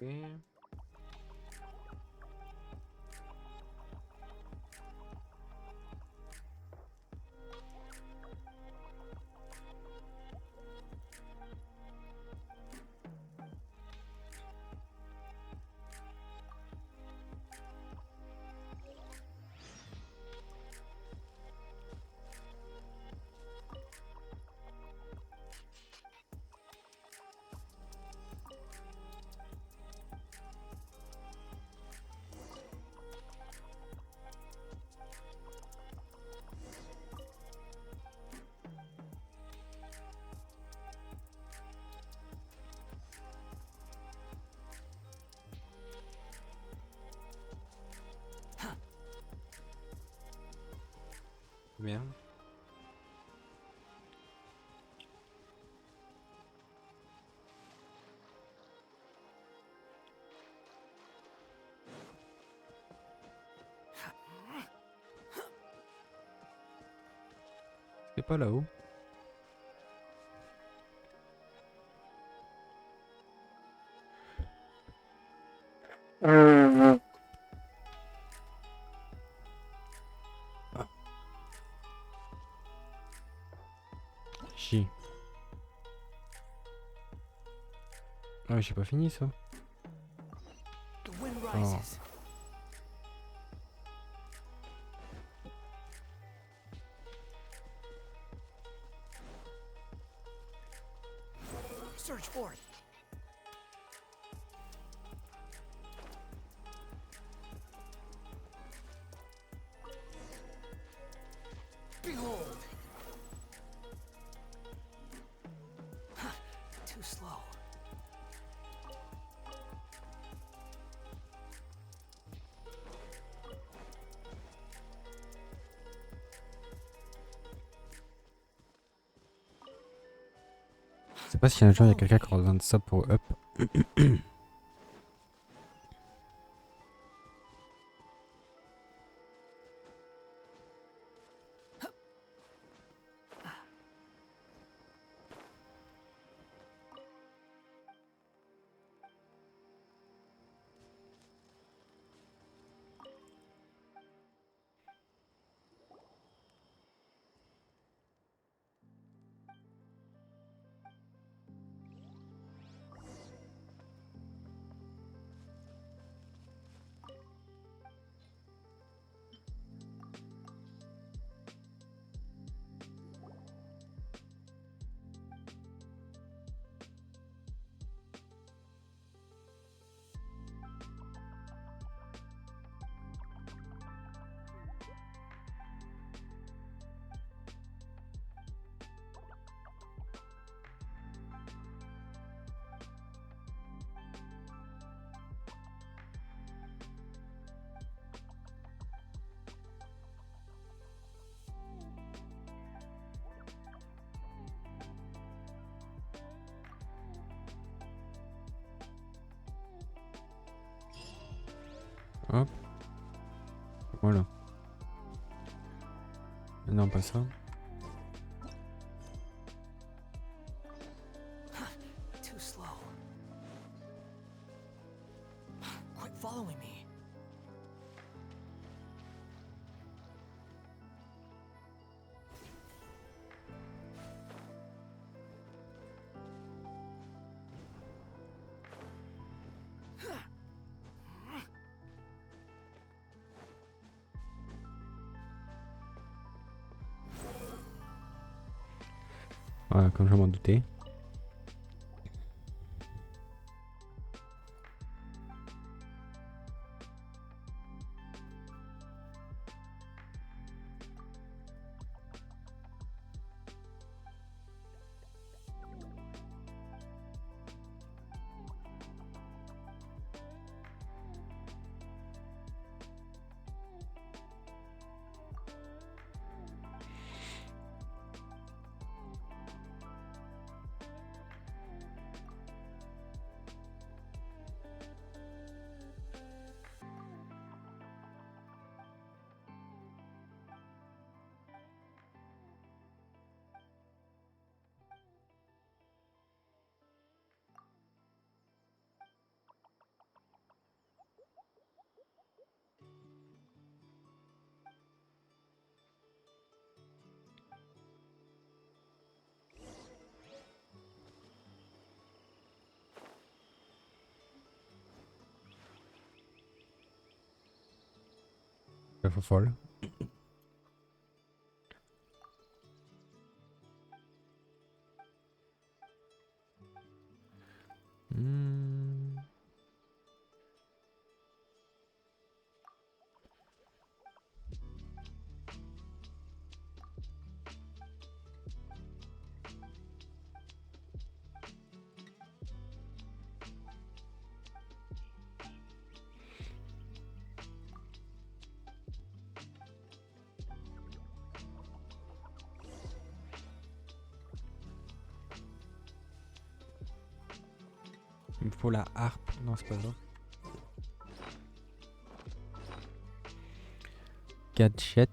Ok. Bien. C'est pas là-haut. Chi. Ah, j'ai pas fini ça. The wind Oh. rises. Surge forth. Behold. Too slow. Je sais pas si un jour il y a quelqu'un qui aura besoin de ça pour up. Hop. Voilà. Non, pas ça. Too slow. Quit following me. Voilà, comme je m'en doutais. La fois folle. Il me faut la harpe. Non, c'est pas ça. Gadget.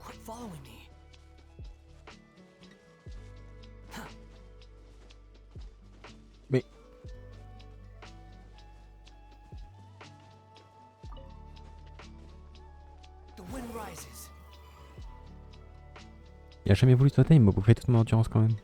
Quit following me. Mais... The wind rises. Il a jamais voulu sauter, il m'a bouffé toute mon endurance quand même.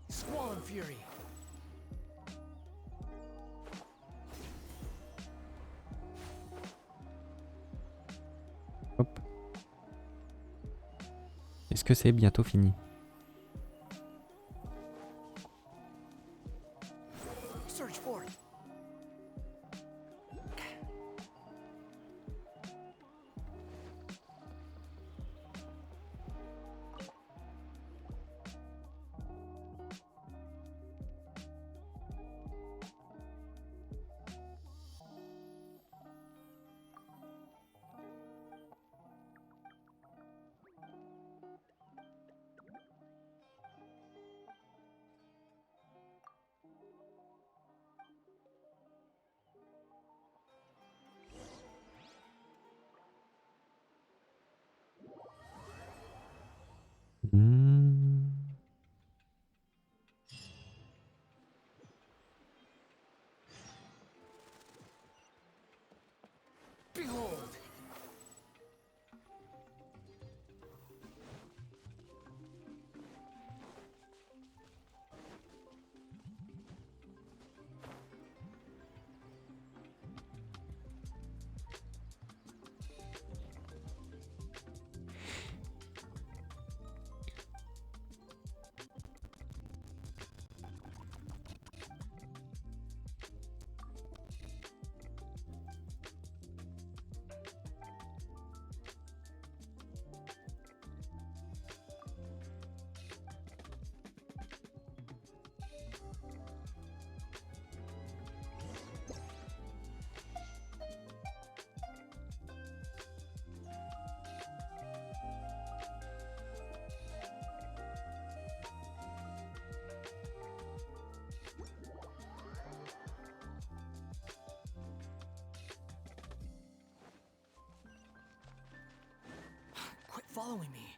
Squall and fury. Hop. Est-ce que c'est bientôt fini? Search for it. following me.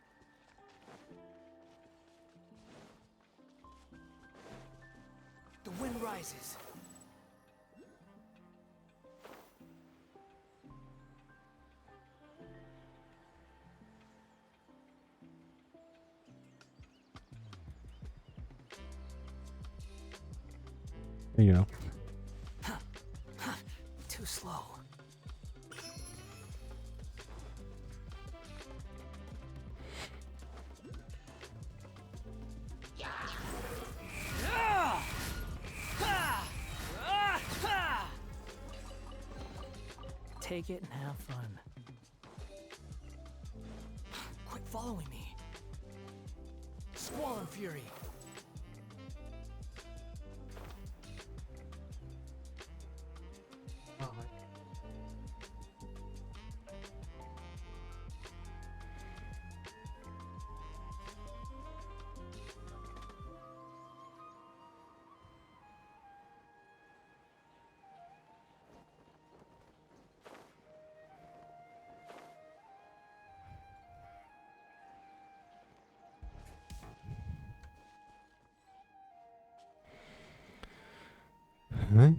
The wind rises. Il est là. Too slow. Take it and have fun. Quit following me. Squall and fury. Ouais.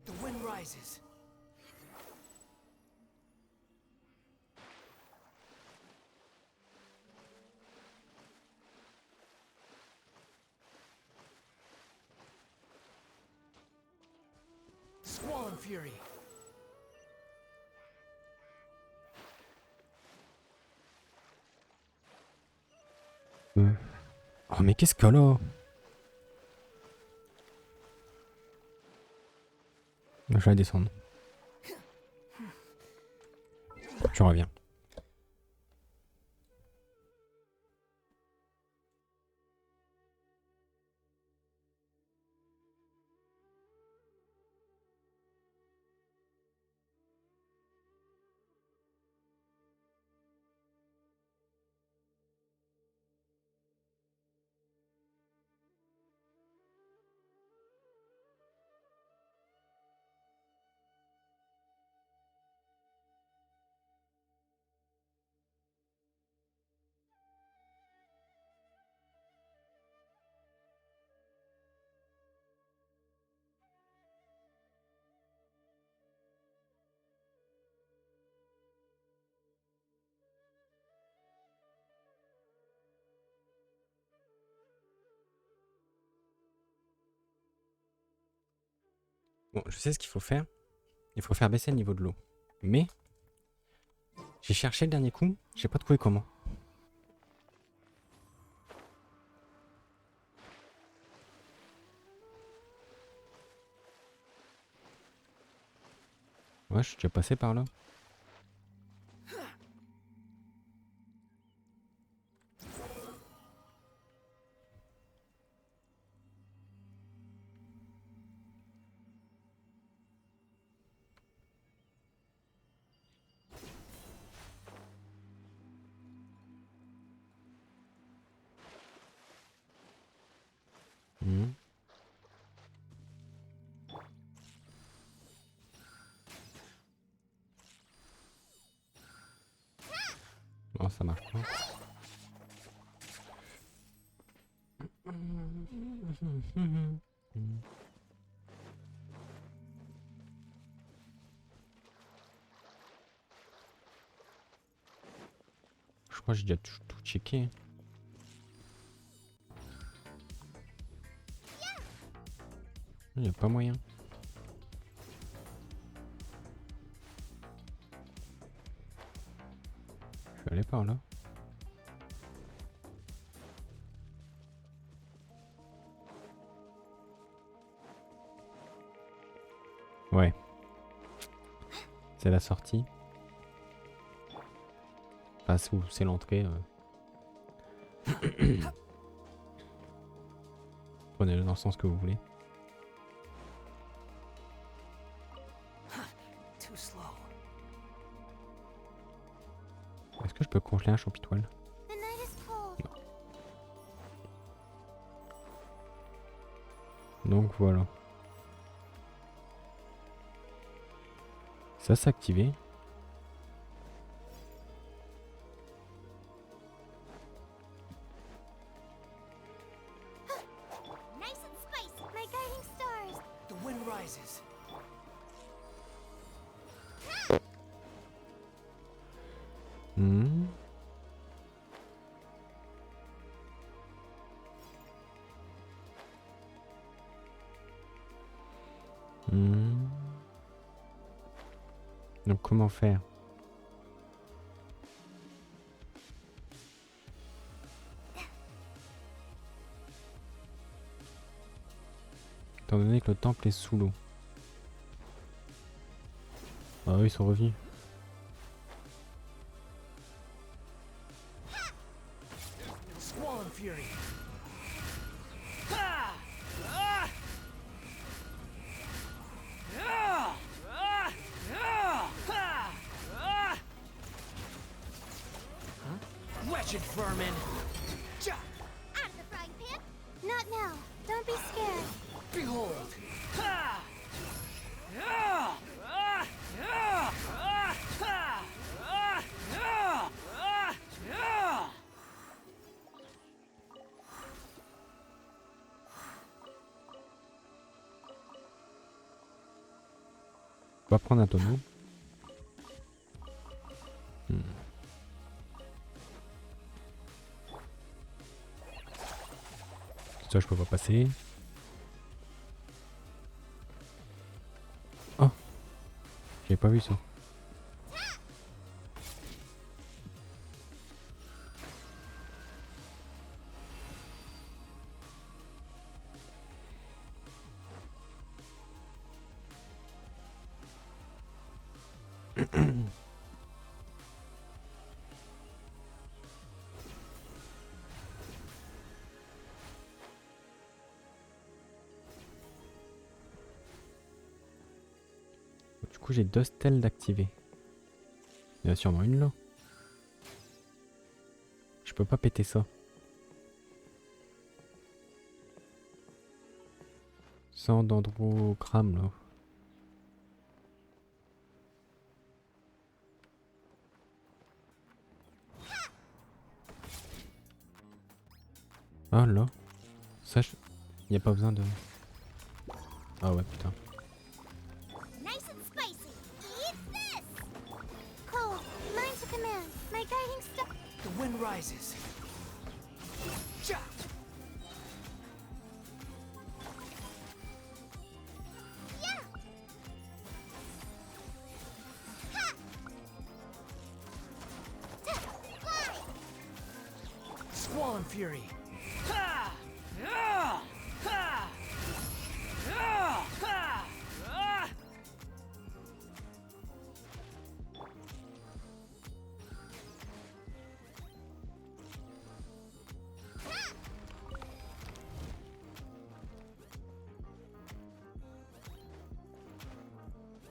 The wind rises. Squall and fury. Oh mais qu'est-ce qu'elle a? Je vais descendre. Je reviens. Bon, je sais ce qu'il faut faire. Il faut faire baisser le niveau de l'eau. Mais j'ai cherché le dernier coup, j'ai pas trouvé comment. Ouais, je suis déjà passé par là. Mhm. Oh, ça marche pas. Je crois que j'ai déjà tout checké. Il n'y a pas moyen. Je vais aller par là. Ouais. C'est la sortie. Enfin, c'est l'entrée. Prenez-le dans le sens que vous voulez. slow. Est-ce que je peux congeler un champitoile? The night is cold. Donc voilà. Ça s'est activé. Nice and spicy. My guiding stars. The wind rises. Hmm. Hmm. Donc comment faire? Étant donné que le temple est sous l'eau. Ah oui, ils sont revenus. Squall and fury. Ha! Ah! Ah! Ah! Ah! Ah! Ah! Huh? Wretched vermin! Ja! Out of the frying pan. Not now. Don't be scared. Behold! Ha! Ah! Ah! Ah! Ah! Ah! Ah! Ah! Ah! Ah! On va prendre un tonneau. Ça je peux pas passer. Oh, j'avais pas vu ça. Du coup j'ai 2 stèles d'activer. Il y en a sûrement une là. Je peux pas péter ça. Sans dendrogramme là. Ah là. Ça il n'y a pas besoin de... Ah ouais putain. Nice and spicy. Eat this. Cold. Mine's a command. My guiding star. The wind rises. Ja! Yeah. Ha. Fly. Squall and fury. Ha! Ah! Ha! Ah! Ha! Ah!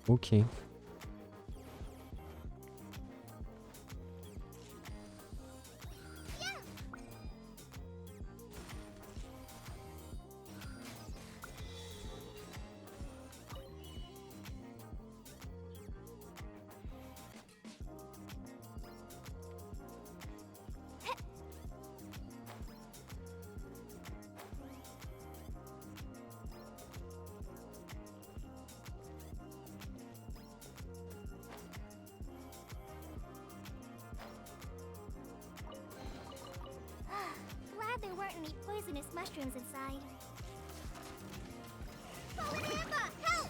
Ok. Glad there weren't any poisonous mushrooms inside. Fallen Grandpa, help!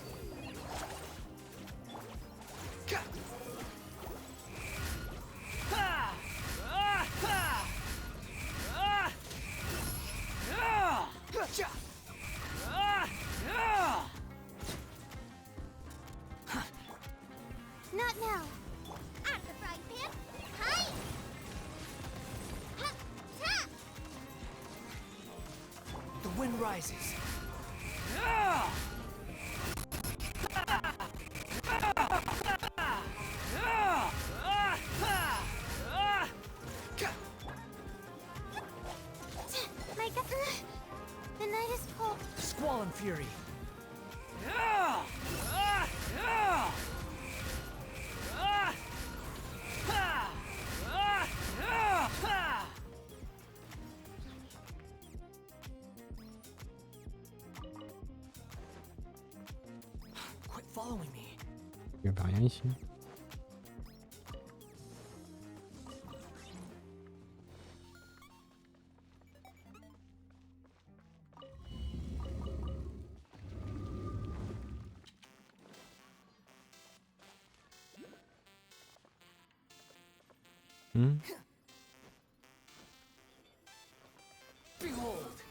Ka! Ha! Ah! Ha! Ah! Ah! Ja! Ah! Ah! Not now. Out of the frying pan. Hi! Ha! Ta! The wind rises. Ah! Ah! Ah! Il n'y a rien ici. Behold!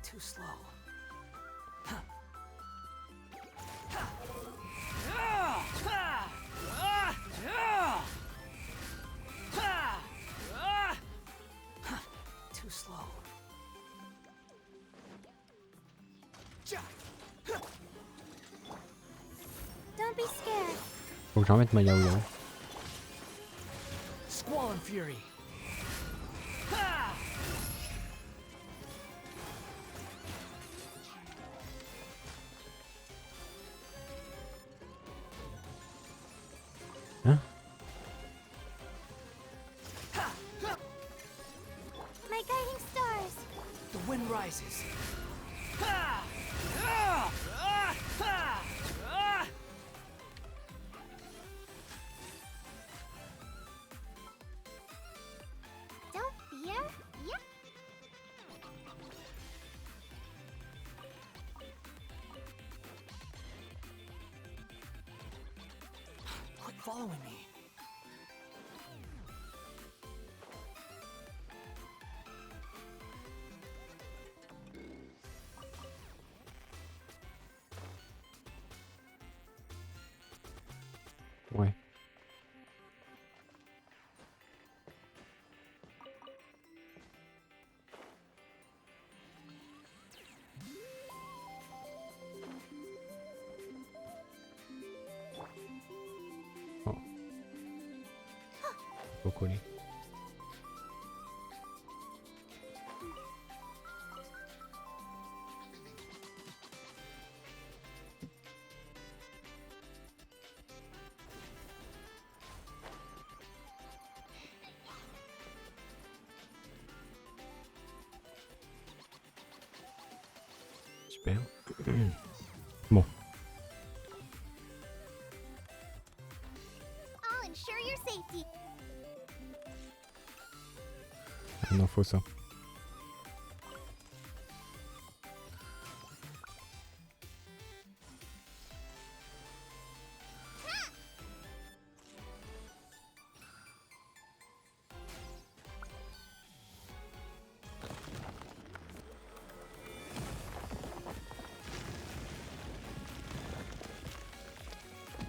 Too slow. Too slow. Don't be scared. Faut que j'en mette ma Yao Yao. Squall and fury. Hein? My guiding stars. The wind rises. Don't fear. Yep. Quit following me. Ouais. Oh. Faut coller. Super. Bon. I'll ensure your safety. Il en faut ça.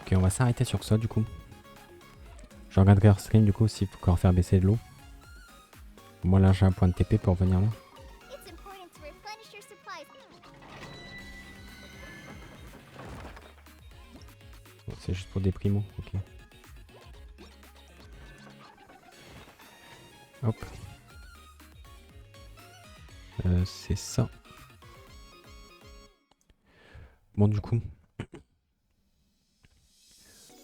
Ok, on va s'arrêter sur ça du coup. Je regarderai hors stream du coup s'il faut encore faire baisser de l'eau. Moi là j'ai un point de TP pour venir là. It's important to replenish your supplies. Bon, c'est juste pour des primos, ok. Hop. C'est ça. Bon du coup.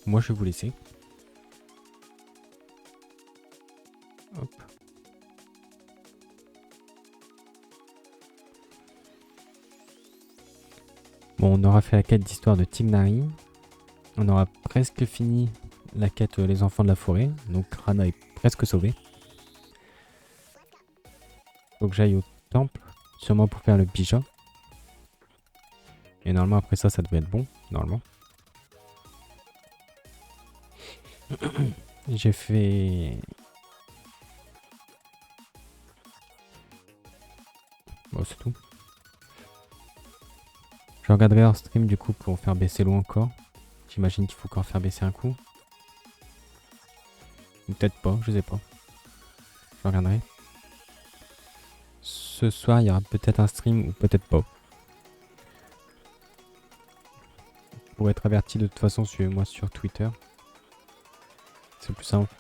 Moi je vais vous laisser. Hop. Bon, on aura fait la quête d'histoire de Tighnari. On aura presque fini la quête les enfants de la forêt. Donc Rana est presque sauvé. Faut que j'aille au temple. Sûrement pour faire le bijou. Et normalement après ça devrait être bon. Normalement. J'ai fait... Bon, c'est tout. Je regarderai hors stream du coup pour faire baisser l'eau encore. J'imagine qu'il faut encore faire baisser un coup. Ou peut-être pas, je sais pas. Je regarderai. Ce soir, il y aura peut-être un stream ou peut-être pas. Pour être averti de toute façon, suivez-moi sur Twitter. C'est plus simple.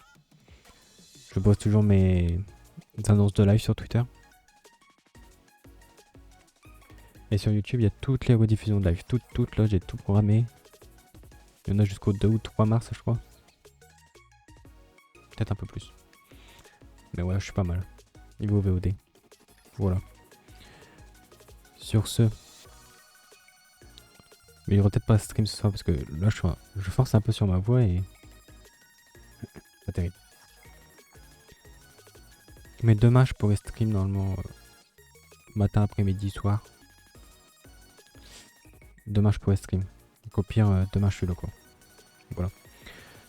Je pose toujours mes annonces de live sur Twitter. Et sur YouTube, il y a toutes les rediffusions de live. Toutes là, j'ai tout programmé. Il y en a jusqu'au 2 ou 3 mars, je crois. Peut-être un peu plus. Mais ouais, je suis pas mal. Niveau VOD. Voilà. Sur ce. Mais il y aura peut-être pas stream ce soir parce que là je force un peu sur ma voix et. Pas terrible. Mais demain je pourrais stream normalement matin, après-midi, soir. Demain je pourrais stream. Donc au pire demain je suis là quoi. Voilà.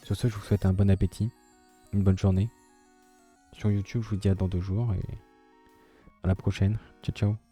Sur ce je vous souhaite un bon appétit, une bonne journée. Sur YouTube je vous dis à dans 2 jours et à la prochaine. Ciao ciao.